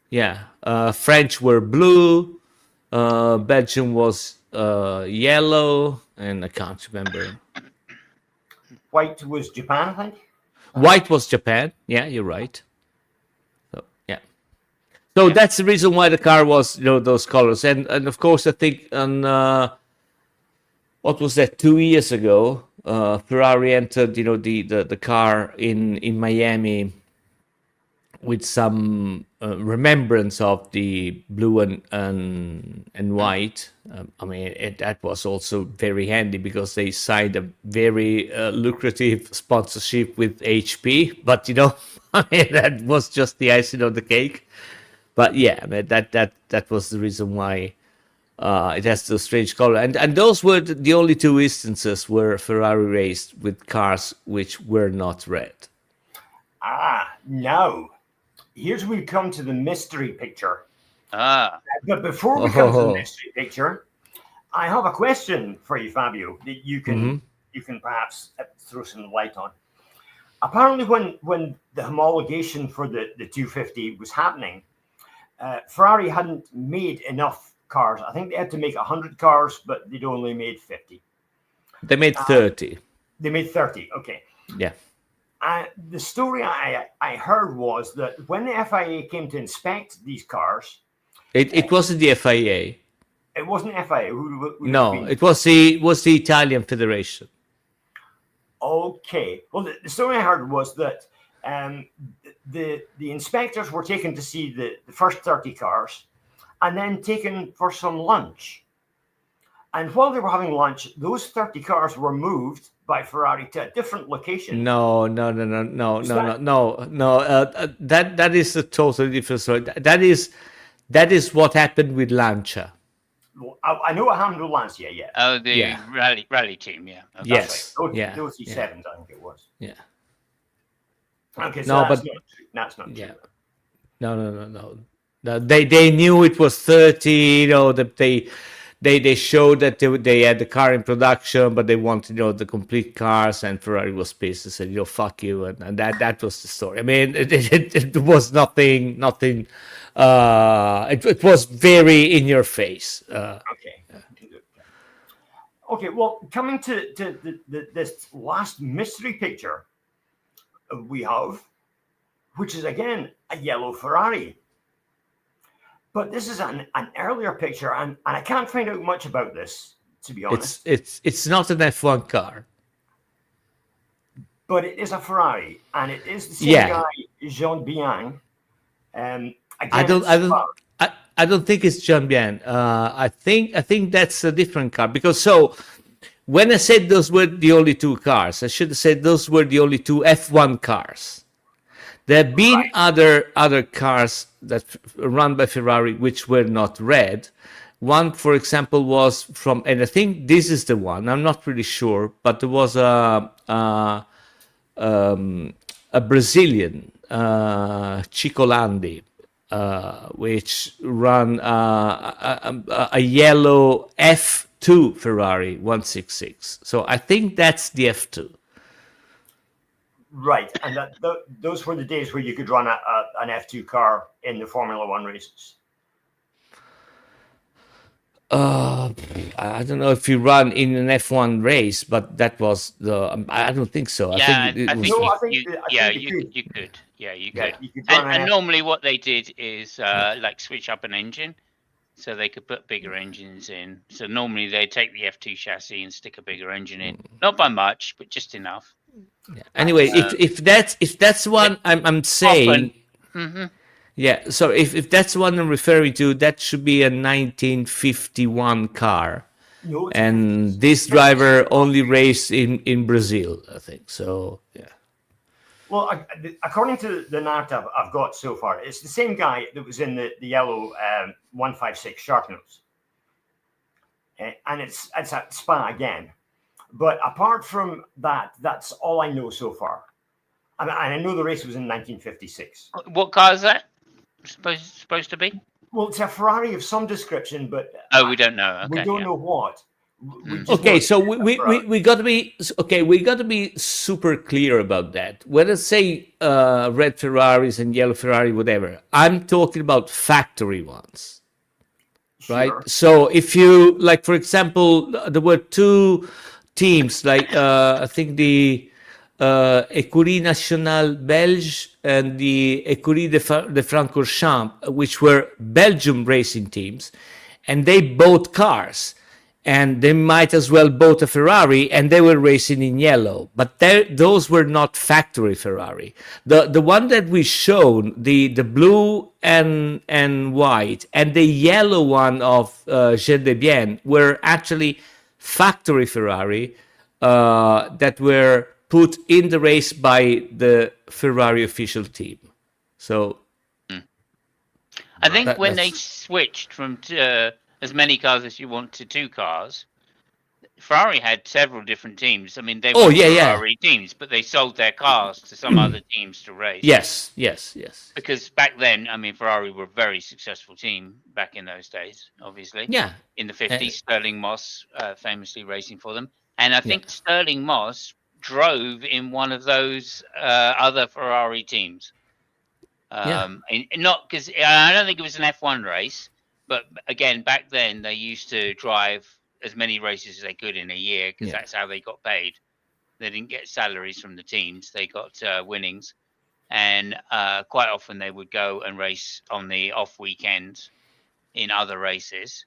S3: Yeah. French were blue. Belgium was yellow, and I can't remember.
S2: White was Japan, I think.
S3: White was Japan. Yeah, you're right. So yeah. So that's the reason why the car was those colors, and of course I think on what was that, 2 years ago, Ferrari entered the car in Miami with some remembrance of the blue and white. I mean, that was also very handy because they signed a very lucrative sponsorship with HP. But I mean, that was just the icing on the cake. But yeah, I mean, that was the reason why it has the strange color. And those were the only two instances where Ferrari raced with cars which were not red.
S2: Now, here's where we come to the mystery picture. But before we come to the mystery picture, I have a question for you, Fabio, that you can perhaps throw some light on. Apparently, when the homologation for the 250 was happening, Ferrari hadn't made enough cars. I think they had to make 100 cars, but they'd only made 50.
S3: They made 30.
S2: They made 30. Okay.
S3: Yeah.
S2: The story I heard was that when the FIA came to inspect these cars,
S3: it wasn't the FIA.
S2: It wasn't FIA.
S3: No, it was the Italian Federation.
S2: Okay. Well, the story I heard was that the inspectors were taken to see the first 30 cars, and then taken for some lunch. And while they were having lunch, those 30 cars were moved by Ferrari to a different location.
S3: No. That is a totally different story. That is what happened with Lancia.
S2: Well, I know what happened with Lancia, yeah.
S1: Oh, the rally team, yeah.
S3: Okay. Yes.
S2: Right. Those C7s, I think it was.
S3: Yeah.
S2: Okay, so that's not true.
S3: No. They knew it was 30. They showed that they had the car in production, but they wanted the complete cars, and Ferrari was pissed and said, fuck you, and that was the story. I mean, it was nothing. It was very in your face.
S2: Okay. Well, coming to this last mystery picture we have, which is again a yellow Ferrari. But this is an earlier picture, and I can't find out much about this, to be honest.
S3: It's not an F1 car.
S2: But it is a Ferrari, and it is the same guy, Jean Bien. Again,
S3: I don't think it's Jean Bien. I think that's a different car, because so when I said those were the only two cars, I should have said those were the only two F1 cars. There have been other cars that run by Ferrari which were not red. One, for example, was from, and I think this is the one. I'm not really sure, but there was a Brazilian, Cicolandi, which ran a yellow F2 Ferrari 166. So I think that's the F2.
S2: Right, and those were the days where you could run an F2 car in the Formula One races.
S3: I don't know if you run in an F1 race, but that was the. I don't think so.
S1: Yeah,
S3: I think
S1: you could. Yeah, you could. And normally, what they did is like switch up an engine, so they could put bigger engines in. So normally they take the F2 chassis and stick a bigger engine in, not by much, but just enough.
S3: Yeah. Anyway, if that's one I'm saying.
S1: Mm-hmm.
S3: Yeah, so if that's what I'm referring to, that should be a 1951 car. No, and this driver only raced in Brazil, I think. So, yeah.
S2: Well, according to the narrative I've got so far, it's the same guy that was in the yellow 156 Sharknose. And it's at Spa again. But apart from that, that's all I know so far. And I know the race was in 1956.
S1: What car is that? Supposed to be?
S2: Well, it's a Ferrari of some description, but
S1: we don't know. Okay,
S2: we don't know what.
S3: Okay, so we got to be we got to be super clear about that. When I say red Ferraris and yellow Ferrari, whatever, I'm talking about factory ones, right?
S2: Sure.
S3: So if you like, for example, there were two teams, like I think the Écurie Nationale Belge and the Écurie de Francorchamps, which were Belgium racing teams, and they bought cars, and they might as well bought a Ferrari, and they were racing in yellow, but those were not factory Ferrari. The one that we shown, the blue and white, and the yellow one of Jean de Bien were actually factory Ferrari that were put in the race by the Ferrari official team. So
S1: I think when they switched from as many cars as you want to two cars, Ferrari had several different teams. I mean, they were Ferrari teams, but they sold their cars to some other teams to race.
S3: Yes.
S1: Because back then, I mean, Ferrari were a very successful team back in those days, obviously.
S3: Yeah.
S1: In the 50s, Sterling Moss famously racing for them. And I think Sterling Moss drove in one of those other Ferrari teams. Not because I don't think it was an F1 race, but again, back then they used to drive as many races as they could in a year because that's how they got paid. They didn't get salaries from the teams; they got winnings, and quite often they would go and race on the off weekends in other races.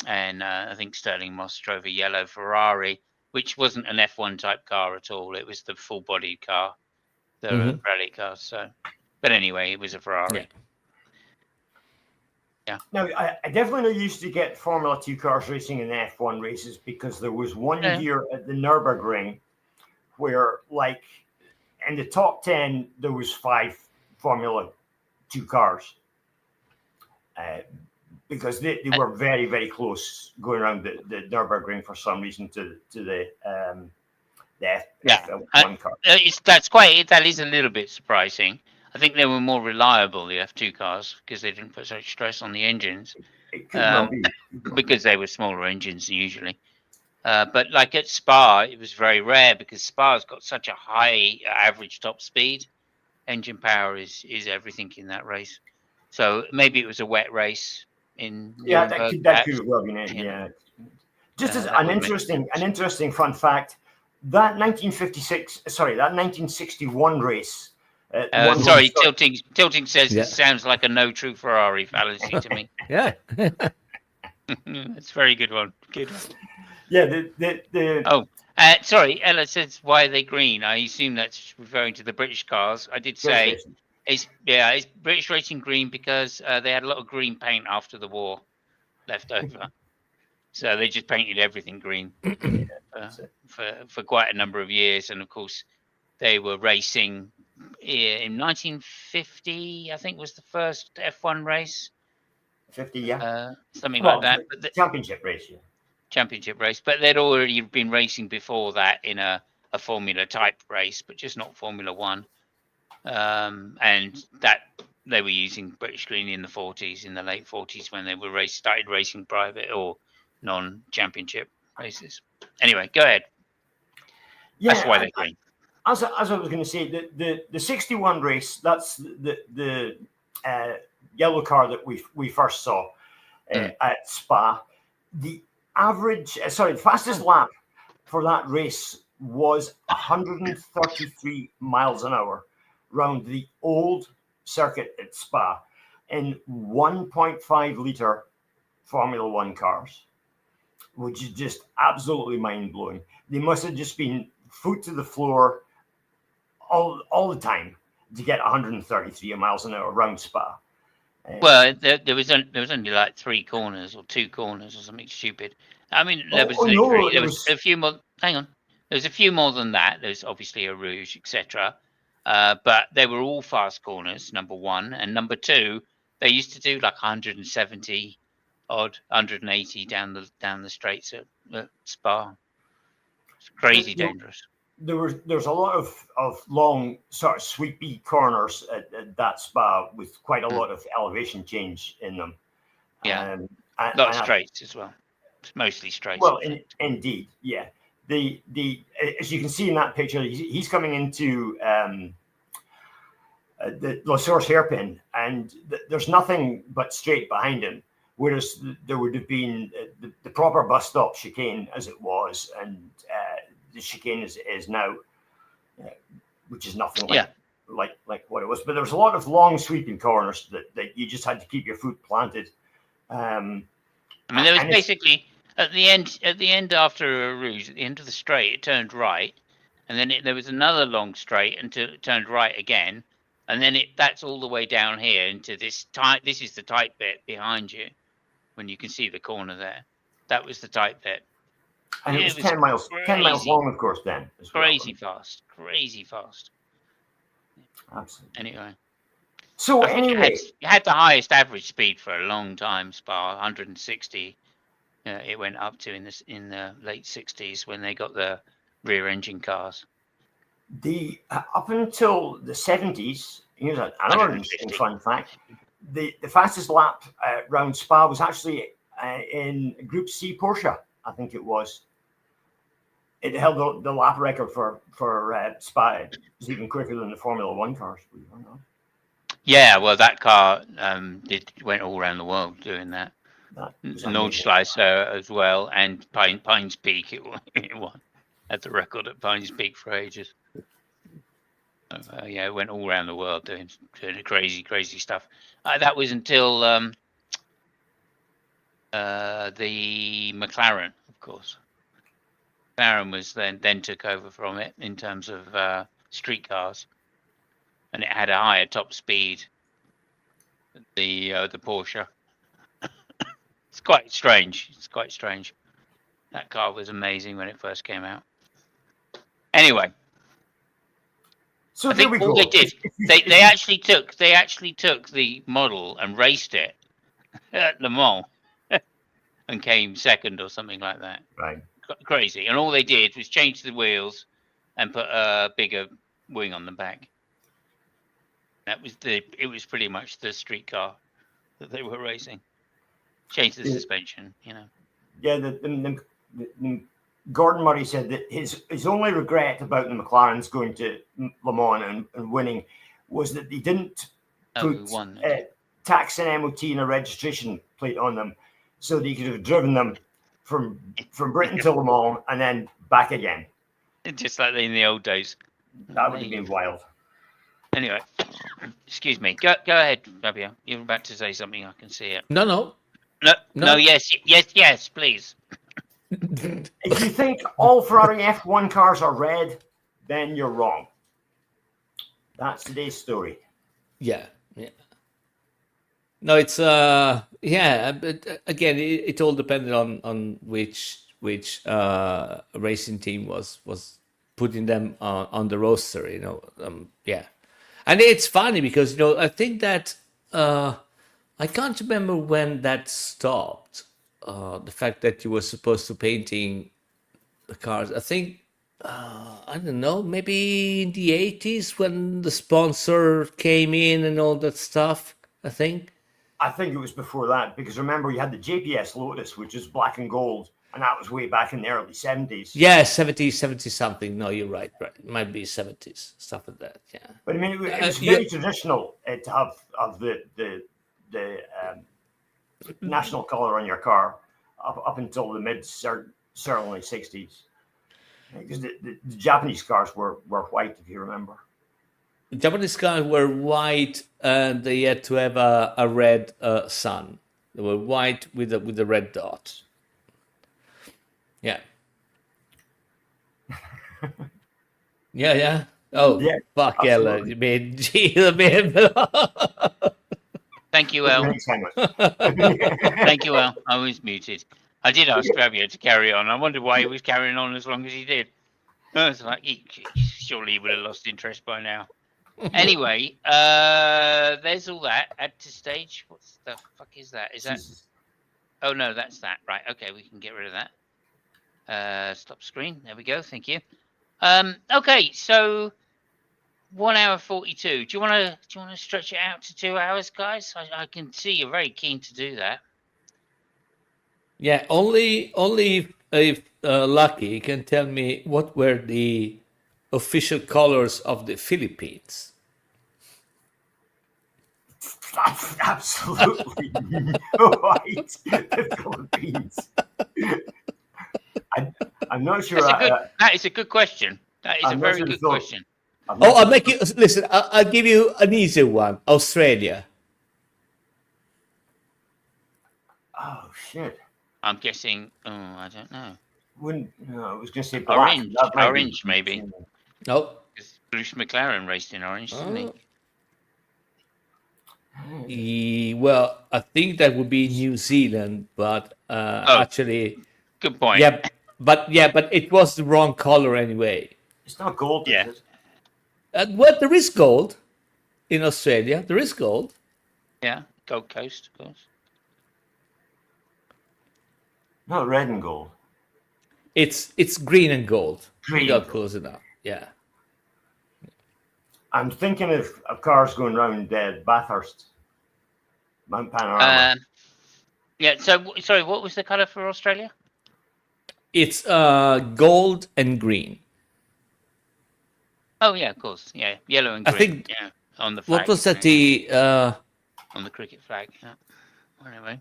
S1: And I think Sterling Moss drove a yellow Ferrari, which wasn't an F1 type car at all. It was the full-bodied car, the rally car. So, but anyway, it was a Ferrari. Yeah.
S2: Now, I definitely used to get Formula 2 cars racing in F1 races because there was one year at the Nürburgring where, like, in the top 10, there was 5 Formula 2 cars. Because they were very, very close going around the Nürburgring for some reason to the F1 car.
S1: That is a little bit surprising. I think they were more reliable, the F2 cars, because they didn't put such stress on the engines.
S2: It could well be.
S1: Because they were smaller engines usually. But like at Spa, it was very rare because Spa's got such a high average top speed. Engine power is everything in that race. So maybe it was a wet race.
S2: That could well be it. Yeah. Just as an interesting fun fact, that 1961 race
S1: Sorry, tilting says
S3: Yeah.
S1: this sounds like a no true Ferrari fallacy to me.
S3: Yeah.
S1: It's a very good one. Good one.
S2: Yeah, the
S1: Oh, sorry, Ella says, why are they green? I assume that's referring to the British cars. I did say
S2: registration.
S1: it's British racing green because they had a lot of green paint after the war left over. So they just painted everything green for quite a number of years. And of course, they were racing in 1950, I think was the first F1 race.
S2: 50, yeah.
S1: Something
S2: Well,
S1: like that. But the
S2: championship race, yeah.
S1: championship race. But they'd already been racing before that in a Formula type race, but just not Formula One. And that they were using British green in the 40s, in the late 40s, when they were started racing private or non-championship races. Anyway, go ahead.
S2: Yeah,
S1: that's why they're green.
S2: As I was going to say, the 61 race, that's the yellow car that we first saw at Spa. The fastest lap for that race was 133 miles an hour round the old circuit at Spa in 1.5 litre Formula One cars, which is just absolutely mind-blowing. They must have just been foot to the floor all the time to get 133 miles an hour around Spa.
S1: Well, there was only like 3 corners or 2 corners or something stupid. I mean, there was a few more. Hang on, there was a few more than that. There's obviously a Rouge, etc. But they were all fast corners. Number one, and number two, they used to do like 170 odd, 180 down the straights at Spa. It's crazy dangerous.
S2: There's a lot of long sort of sweepy corners at that Spa with quite a lot of elevation change in them.
S1: Yeah, a lot of straights as well. It's mostly straights.
S2: Well, indeed, yeah. The as you can see in that picture, he's coming into the La Source hairpin, and there's nothing but straight behind him. Whereas there would have been the proper bus stop chicane as it was, and the chicane is now, which is nothing like what it was. But there was a lot of long sweeping corners that you just had to keep your foot planted.
S1: I mean, there was basically at the end after a Rouge, at the end of the straight, it turned right, and then there was another long straight until it turned right again, and then that's all the way down here into this tight. This is the tight bit behind you, when you can see the corner there. That was the tight bit.
S2: And it was 10 miles long, of course, then.
S1: Crazy fast.
S2: Absolutely.
S1: Anyway.
S2: So
S1: it had the highest average speed for a long time, Spa, 160. It went up to in the late 60s when they got the rear engine cars.
S2: Up until the 70s, here's another interesting fun fact. The fastest lap round Spa was actually in Group C Porsche, I think it was. It held the lap record for Spa. It was even quicker than the Formula One cars.
S1: Yeah, well, that car went all around the world doing that. Nordschleife as well, and Pines Peak. It won. Had the record at Pines Peak for ages. It went all around the world doing crazy stuff. That was until the McLaren, of course. McLaren was then took over from it in terms of street cars, and it had a higher top speed than the Porsche. It's quite strange. That car was amazing when it first came out. Anyway.
S2: So
S1: I think all they did, they actually took the model and raced it at Le Mans and came second or something like that.
S2: Right.
S1: Crazy. And all they did was change the wheels and put a bigger wing on the back. It was pretty much the street car that they were racing. Change the suspension,
S2: Yeah, the Gordon Murray said that his only regret about the McLarens going to Le Mans and winning was that they didn't put tax and MOT and a registration plate on them, so that he could have driven them from Britain to Le Mans and then back again.
S1: Just like in the old days.
S2: That would have been wild.
S1: Anyway, excuse me. Go ahead, Fabio. You're about to say something. I can see it.
S3: No.
S1: No. Yes, please.
S2: If you think all Ferrari F1 cars are red, then you're wrong. That's today's story.
S3: Yeah. No, it's but again, it all depended on which racing team was putting them on the roster. Yeah, and it's funny because I think that I can't remember when that stopped. The fact that you were supposed to painting the cars. I think I don't know, maybe in the 80s when the sponsor came in and all that stuff. I think
S2: it was before that, because remember you had the JPS Lotus, which is black and gold, and that was way back in the early 70s.
S3: Yeah, 70 something. No, you're right. It might be 70s, stuff like that. Yeah.
S2: But I mean, it was very traditional to have the national color on your car up until the certainly 60s. Because the Japanese cars were white, if you remember.
S3: The Japanese cars were white, and they had to have a red sun. They were white with a red dot. Yeah. Yeah. Oh, yeah, fuck yeah, you mean,
S1: Thank you, El. Thank you, El. I was muted. I did ask Fabio to carry on. I wondered why he was carrying on as long as he did. I was like, surely he would have lost interest by now. Anyway, there's all that. Add to stage. What the fuck is that? Is that? Oh no, that's that. Right. Okay, we can get rid of that. Stop screen. There we go. Thank you. Okay, so 1 hour 42. Do you want to stretch it out to 2 hours, guys? I can see you're very keen to do that.
S3: Yeah, only if Lucky can tell me what were the official colors of the Philippines.
S2: That's absolutely white. The Philippines. I'm not sure.
S1: That is a good question. That is a very good question.
S3: I'll make you listen. I'll give you an easy one. Australia.
S2: Oh shit.
S1: I'm guessing. Oh, I don't know.
S2: I was going to say
S1: black. Orange, maybe.
S3: Nope.
S1: Bruce McLaren raced in orange, didn't
S3: he? Well, I think that would be New Zealand, but actually,
S1: good point.
S3: Yeah, but it was the wrong color anyway.
S2: It's not gold.
S1: Yeah.
S2: Is it?
S3: Well, there is gold in Australia. There is gold.
S1: Yeah, Gold Coast, of course.
S2: Not red and gold.
S3: It's green and gold.
S2: Green.
S3: You got close enough. Yeah.
S2: I'm thinking of cars going around Bathurst, Mount Panorama.
S1: Yeah. So sorry, what was the color for Australia?
S3: It's gold and green.
S1: Oh yeah, of course. Yeah, yellow and green.
S3: I think.
S1: Yeah, on the flag.
S3: What was that? The
S1: on the cricket flag. Yeah. Anyway.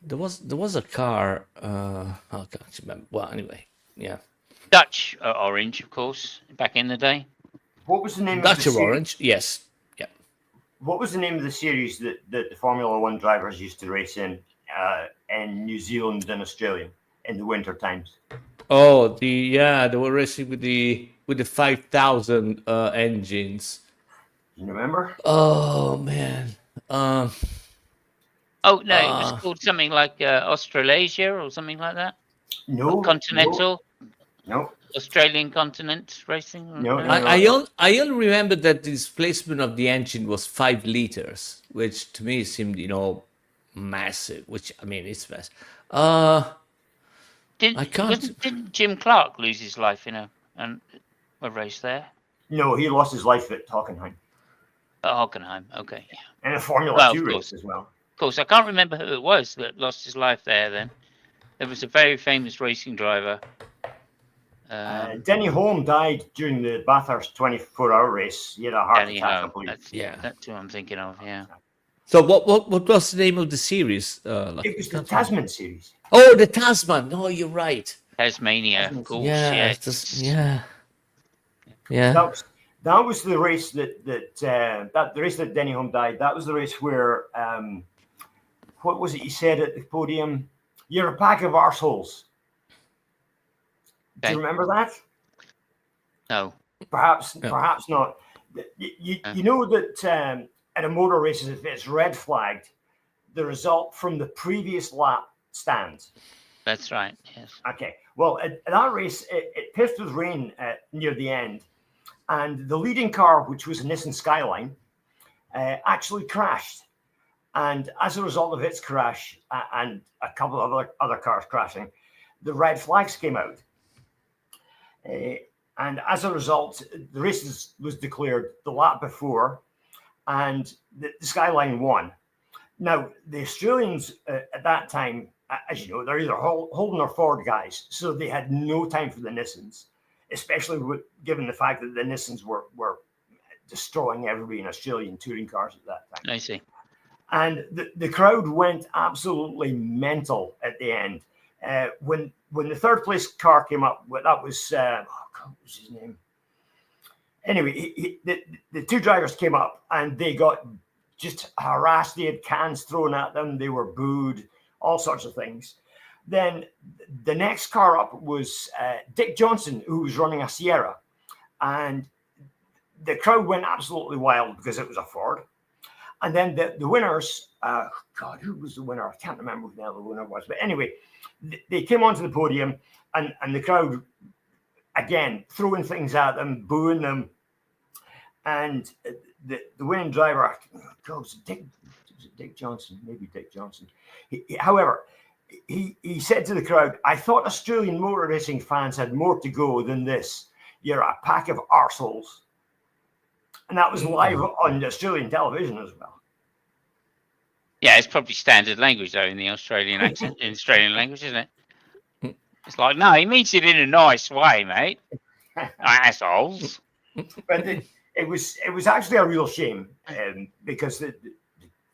S3: There was a car. I can't remember. Well, anyway, yeah.
S1: Dutch orange, of course, back in the day.
S2: What was the name
S3: Dutch
S2: of the
S3: orange? Yes. Yeah.
S2: What was the name of the series that the Formula One drivers used to race in New Zealand and Australia in the winter times?
S3: Oh, they were racing with the 5,000 engines.
S2: You remember?
S3: Oh man.
S1: Oh no, it was called something like Australasia or something like that.
S2: No.
S1: Or Continental.
S2: No.
S1: Australian Continent Racing.
S2: No.
S3: I only remember that the displacement of the engine was 5 liters, which to me seemed massive. Which I mean, it's massive.
S1: Didn't Jim Clark lose his life in a race there?
S2: No, he lost his life at Hockenheim.
S1: Hockenheim, okay. Yeah.
S2: And a Formula 2 race as well.
S1: Of course, I can't remember who it was that lost his life there then. There was a very famous racing driver.
S2: Denny Holm died during the Bathurst 24-hour race. He had a heart attack, I believe.
S1: That's who I'm thinking of, yeah.
S3: So what was the name of the series?
S2: It was the Tasman series.
S3: Oh, the Tasman. No, you're right.
S1: Tasmania, of course.
S3: Yeah. Yeah.
S2: That that was the race that the race that Denny Hulme died. That was the race where what was it he said at the podium? You're a pack of arseholes. Do you remember that?
S1: No.
S2: Perhaps not. You know that at a motor race, if it's red flagged, the result from the previous lap stands.
S1: That's right. Yes.
S2: Okay. Well, at that race, it pissed with rain near the end, and the leading car, which was a Nissan Skyline, actually crashed. And as a result of its crash and a couple of other cars crashing, the red flags came out. And as a result, the race was declared the lap before, and the Skyline won. Now, the Australians at that time, as you know, they're either Holden or Ford guys, so they had no time for the Nissans, especially given the fact that the Nissans were destroying everybody in Australian touring cars at that time.
S1: I see.
S2: And the crowd went absolutely mental at the end. When the third place car came up, that was what was his name? Anyway, the two drivers came up and they got just harassed. They had cans thrown at them. They were booed, all sorts of things. Then the next car up was Dick Johnson, who was running a Sierra, and the crowd went absolutely wild because it was a Ford. And then the winners, God, who was the winner? I can't remember who the other winner was. But anyway, they came onto the podium and the crowd, again, throwing things at them, booing them. And the winning driver, God, was it Dick Johnson? Maybe Dick Johnson. However, he said to the crowd, I thought Australian motor racing fans had more to go than this. You're a pack of arseholes. And that was live on Australian television as well.
S1: Yeah, it's probably standard language though in the Australian accent, in Australian language, isn't it? It's like, no, he means it in a nice way, mate. Assholes.
S2: But it was actually a real shame because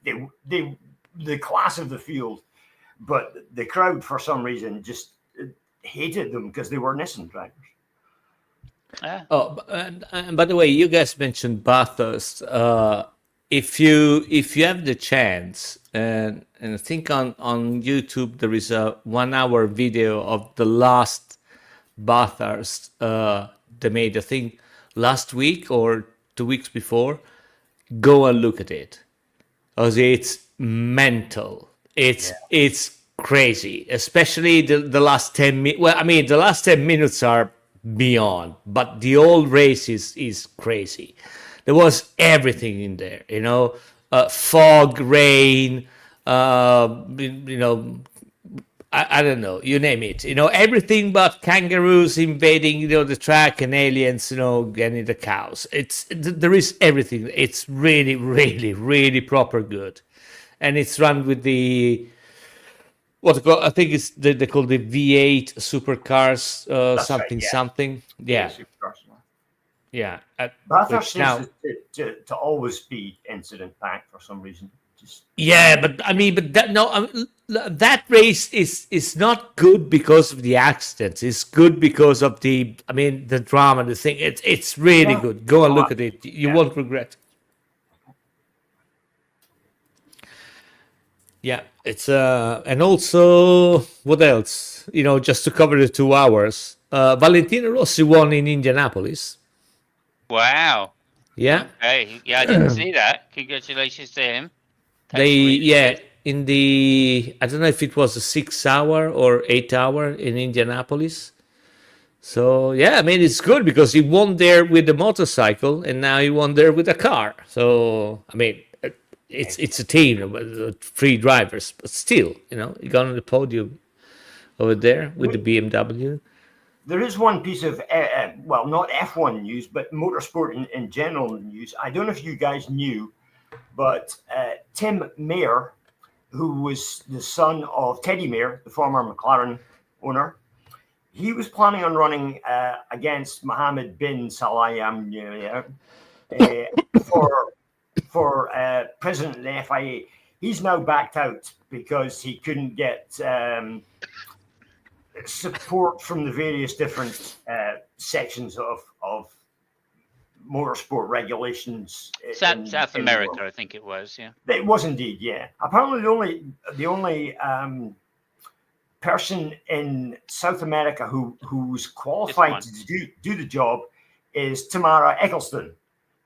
S2: the class of the field, but the crowd for some reason just hated them because they were Nissan drivers.
S1: Yeah.
S3: Oh, and by the way, you guys mentioned Bathurst. If you have the chance, and I think on YouTube there is a 1 hour video of the last Bathurst they made, I think last week or 2 weeks before. Go and look at it, because it's mental. It's crazy, especially the last 10 minutes. Well, I mean, the last 10 minutes are beyond, but the whole race is crazy. There was everything in there, fog, rain, I don't know, you name it, everything but kangaroos invading, the track, and aliens, getting the cows. There is everything. It's really, really, really proper good, and it's run with the I think it's they call the V8 supercars, something,
S2: right, yeah.
S3: something. Yeah. Yeah.
S2: Bathurst seems to always be incident packed for some reason.
S3: Yeah, but that race is not good because of the accidents. It's good because of the drama, the thing. It's really good. Go and look at it. You won't regret. Yeah, it's and also what else? Just to cover the 2 hours, Valentino Rossi won in Indianapolis.
S1: Wow.
S3: Yeah.
S1: Hey, yeah, I didn't see that. Congratulations to him.
S3: In the I don't know if it was a 6 hour or 8 hour in Indianapolis. So yeah, it's good because he won there with the motorcycle and now he won there with a car. So it's a team, 3 drivers, but still, he got on the podium over there with the BMW.
S2: There is one piece of, not F1 news, but motorsport in general news. I don't know if you guys knew, but Tim Mayer, who was the son of Teddy Mayer, the former McLaren owner, he was planning on running against Mohammed bin Salayem for president of the FIA. He's now backed out because he couldn't get support from the various different sections of motorsport regulations.
S1: South
S2: in
S1: America, I think it was. Yeah,
S2: it was indeed. Yeah, apparently the only person in South America who's qualified to do the job is Tamara Eccleston,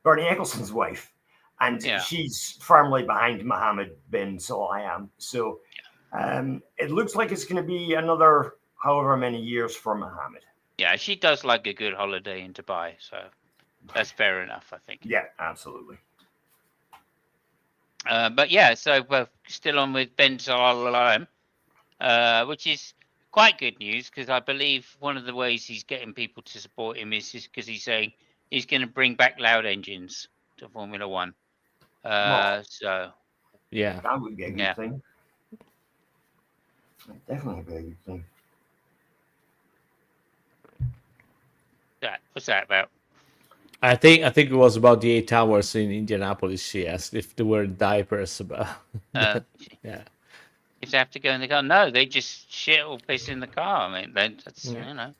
S2: Bernie Eccleston's wife, and she's firmly behind Mohammed bin Sulayem. So it looks like it's going to be another however many years for Mohammed.
S1: Yeah, she does like a good holiday in Dubai, so that's fair enough, I think.
S2: Yeah, absolutely.
S1: But yeah, so we're still on with bin Sulayem, which is quite good news, because I believe one of the ways he's getting people to support him is because he's saying he's going to bring back loud engines to Formula One. So
S3: yeah,
S2: that would be a good thing. Definitely be a good thing.
S1: What's that about?
S3: I think it was about the 8 hours in Indianapolis. She asked if there were diapers about.
S1: Yeah. If they have to go in the car, no, they just shit or piss in the car. I mean, that's you know,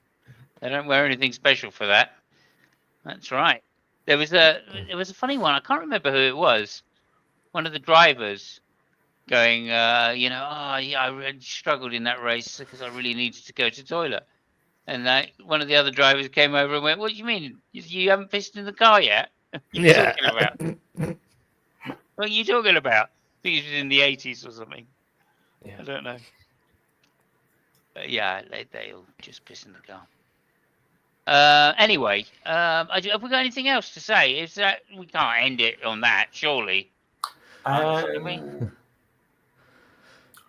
S1: they don't wear anything special for that. That's right. There was a funny one. I can't remember who it was. One of the drivers going, I struggled in that race because I really needed to go to the toilet. And one of the other drivers came over and went, "What do you mean? You haven't pissed in the car yet? What are you talking about? What are you talking about?" I think it was in the 80s or something. Yeah. I don't know. But yeah, they'll just piss in the car. Anyway, have we got anything else to say? Is that we can't end it on that, surely?
S2: What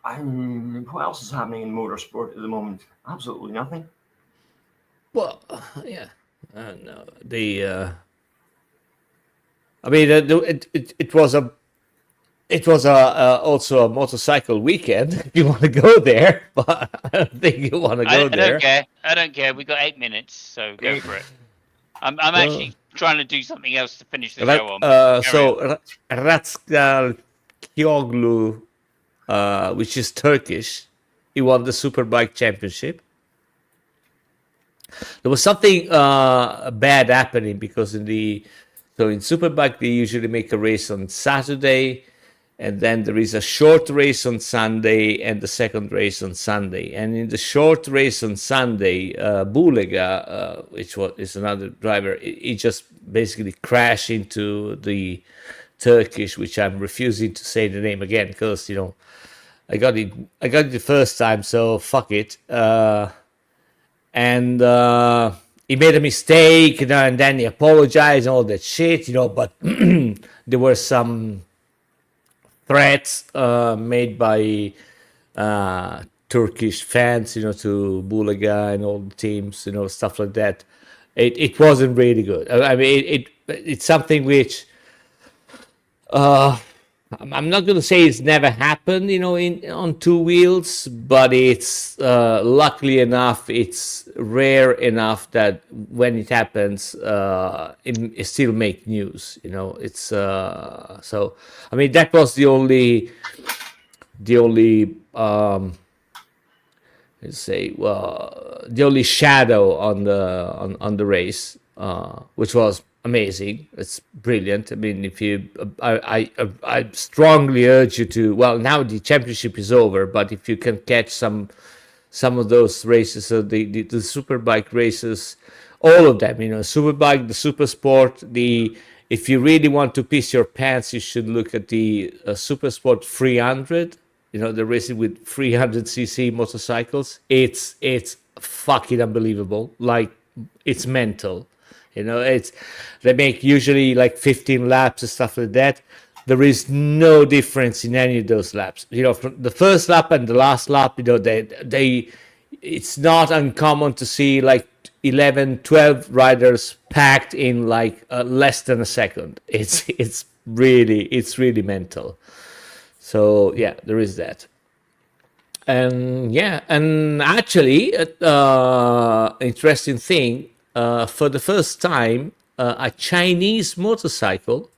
S2: else is happening in motorsport at the moment? Absolutely nothing.
S3: Well, yeah, no, I mean, it was also a motorcycle weekend. If you want to go there, but I don't think you want to go there.
S1: I don't care. We got 8 minutes, so go for it. I'm actually trying to do something else to finish the show on.
S3: So Ratskal Kioglu, which is Turkish, he won the Superbike Championship. There was something bad happening because in Superbike they usually make a race on Saturday, and then there is a short race on Sunday and the second race on Sunday. And in the short race on Sunday, Bulega, which is another driver, he just basically crashed into the Turkish, which I'm refusing to say the name again because I got it the first time, so fuck it. And he made a mistake, and then he apologized and all that shit, but there were some threats made by Turkish fans, to Bulega and all the teams, stuff like that. It wasn't really good. I mean, it's something which I'm not going to say it's never happened, on two wheels, but it's luckily enough, it's rare enough that when it happens, it still make news. It's so. I mean, that was the only the only shadow on the race, which was amazing. It's brilliant. I mean, I strongly urge you to. Well, now the championship is over, but if you can catch some of those races, so the Superbike races, all of them, Superbike, the Super Sport, if you really want to piss your pants, you should look at the Super Sport 300. The racing with 300cc motorcycles. It's fucking unbelievable. Like, it's mental. They make usually like 15 laps and stuff like that. There is no difference in any of those laps. From the first lap and the last lap, it's not uncommon to see like 11, 12 riders packed in like less than a second. It's really mental. So yeah, there is that. And actually, interesting thing. For the first time, a Chinese motorcycle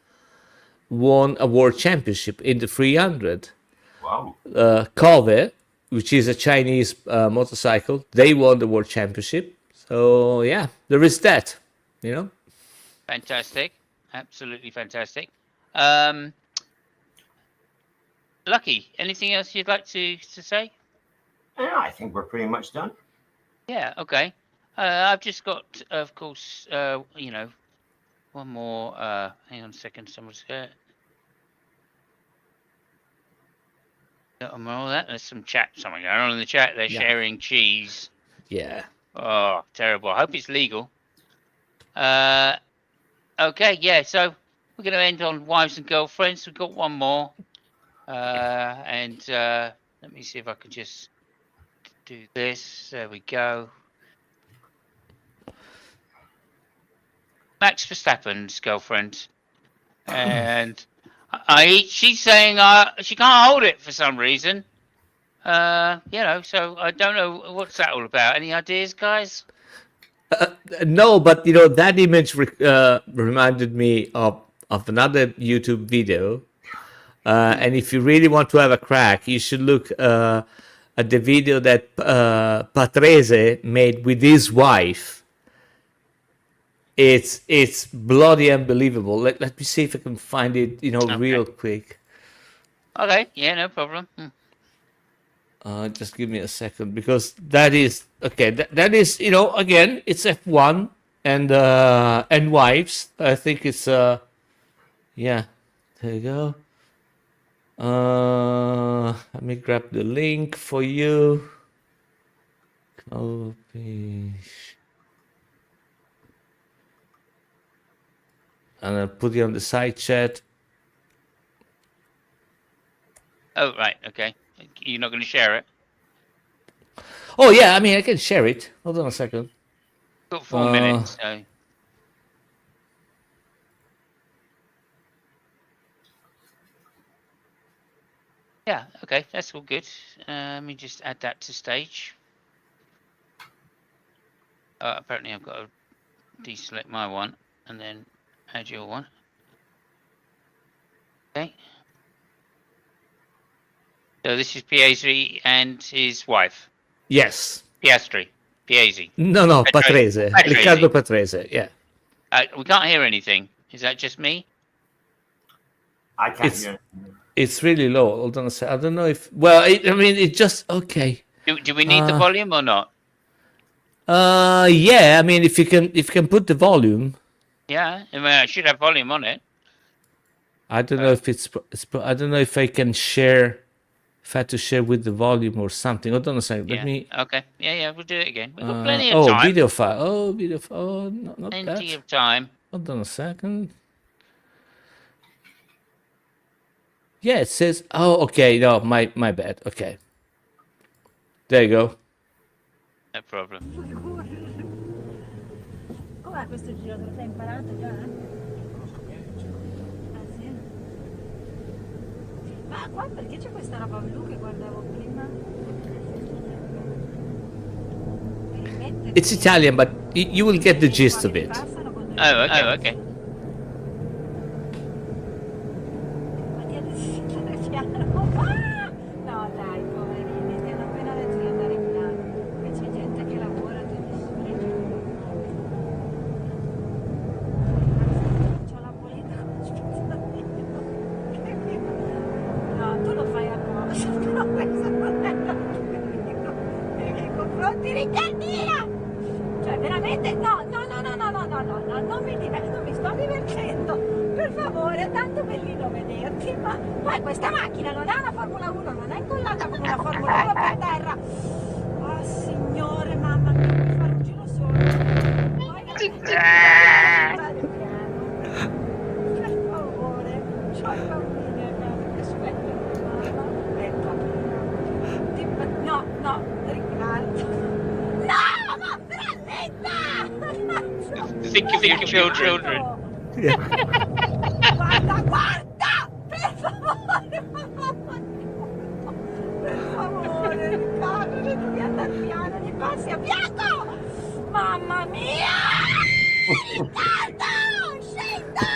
S3: won a world championship in the 300.
S2: Wow.
S3: Kove, which is a Chinese motorcycle, they won the world championship. So yeah, there is that.
S1: Fantastic. Absolutely fantastic. Lucky, anything else you'd like to say?
S2: Yeah, I think we're pretty much done.
S1: Yeah, okay. I've just got, of course, one more. Hang on a second. Someone's all that. There's some something going on in the chat. They're sharing cheese.
S3: Yeah.
S1: Oh, terrible. I hope it's legal. Okay, yeah. So we're going to end on wives and girlfriends. We've got one more. And let me see if I can just do this. There we go. Max Verstappen's girlfriend, and she's saying she can't hold it for some reason. So I don't know what's that all about. Any ideas, guys?
S3: No, but that image reminded me of another YouTube video. And if you really want to have a crack, you should look at the video that Patrese made with his wife. It's bloody unbelievable. Let me see if I can find it, real quick.
S1: Okay, yeah, no problem.
S3: Just give me a second, because that is okay. That is, again, it's F1 and wives. I think it's yeah. There you go. Let me grab the link for you. Copy. And I'll put it on the side chat.
S1: Oh, right. Okay. You're not going to share it?
S3: Oh, yeah. I mean, I can share it. Hold on a second.
S1: Got 4 minutes, so... Yeah, okay. That's all good. Let me just add that to stage. Apparently I've got to deselect my one and then add your one. Okay. So this is Piazzi and his wife.
S3: Yes.
S1: Piastri. Piazzi.
S3: No, Patrese. Riccardo Patrese, yeah.
S1: We can't hear anything. Is that just me?
S2: I can't hear.
S3: It's really low. Hold on a second. I don't know if... Well, it just... Okay.
S1: Do we need the volume or not?
S3: Yeah. I mean, if you can put the volume.
S1: Yeah. I mean, I should have volume on it.
S3: I don't know if it's... I don't know if I can share... If I had to share with the volume or something. Hold on a second. Let me...
S1: Okay. Yeah. We'll do it again. We've got plenty of time.
S3: Video file. Oh, video file. Oh, not
S1: plenty
S3: that.
S1: of time.
S3: Hold on a second. Yeah, it says... Oh, okay. No, my bad. Okay. There you go.
S1: No problem.
S4: Com'è questo giro? Te lo sei imparato già? Ah sì? Ma qua perché c'è questa roba blu che guardavo prima?
S3: It's Italian, but you will get the gist of it.
S1: Oh, okay.
S4: No dai, poverini, ti hanno appena detto di andare in piano. E c'è gente che lavora, ti distrugge. C'ho la politica con no, tu lo fai apposta, però questo non è la politica. Nei confronti Riccardina! Cioè veramente, no, non mi sto divertendo. Per favore, è tanto bellino vederti, ma poi questa macchina non è una Formula 1, non è incollata come una Formula 1 per terra. Oh signore, mamma mia, mi fare un giro solo. Per favore, c'ho i bambini a casa che aspettano mamma e papà. No, Riccardo. No, ma fralletta!
S1: Think of your children.
S3: Yeah.
S4: Guarda! Per favore, mamma! Per favore, Riccardo, devi andare piano, gli passi a fianco! Mamma mia! Riccardo! Scendo!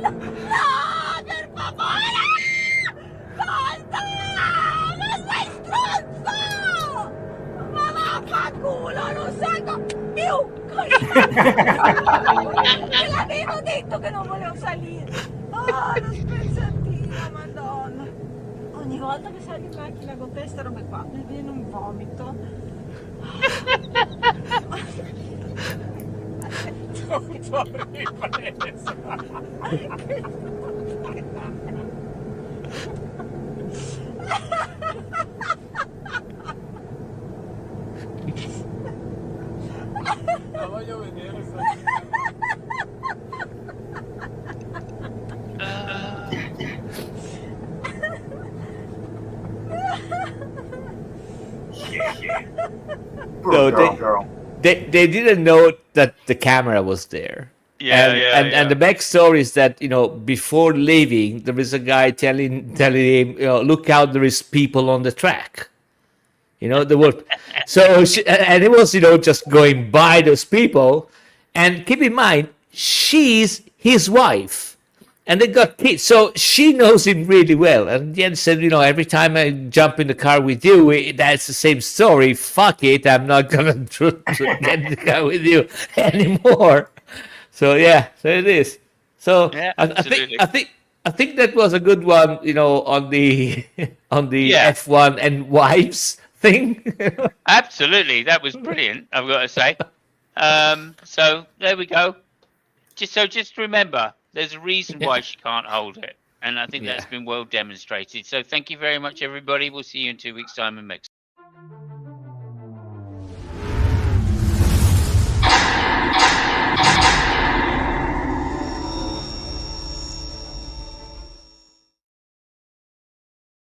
S4: No, per favore! Basta! Ma sei stronzo! Ma vaffanculo, non salgo più! Te l'avevo detto che non volevo salire. Ah, lo spezzatino, madonna. Ogni volta che sali in macchina con te queste robe qua mi viene un vomito. Tutto ripreso.
S5: La voglio vedere.
S2: Poor
S3: No,
S2: girl.
S3: they didn't know that the camera was there. And the backstory is that, you know, before leaving, there is a guy telling him, you know, look out, there is people on the track. You know, the word. So and it was, you know, just going by those people. And keep in mind, she's his wife, and they got kids, so she knows him really well. And Jen said, you know, every time I jump in the car with you, that's the same story. Fuck it, I'm not gonna get in the car with you anymore. So yeah, so it is. So
S1: Yeah,
S3: I think that was a good one, you know, on the
S1: Yeah.
S3: F1 and wives thing.
S1: Absolutely, that was brilliant. I've got to say. So there we go. Just remember, there's a reason why she can't hold it, and I think that's been well demonstrated. So thank you very much, everybody. We'll see you in 2 weeks' time in Mexico.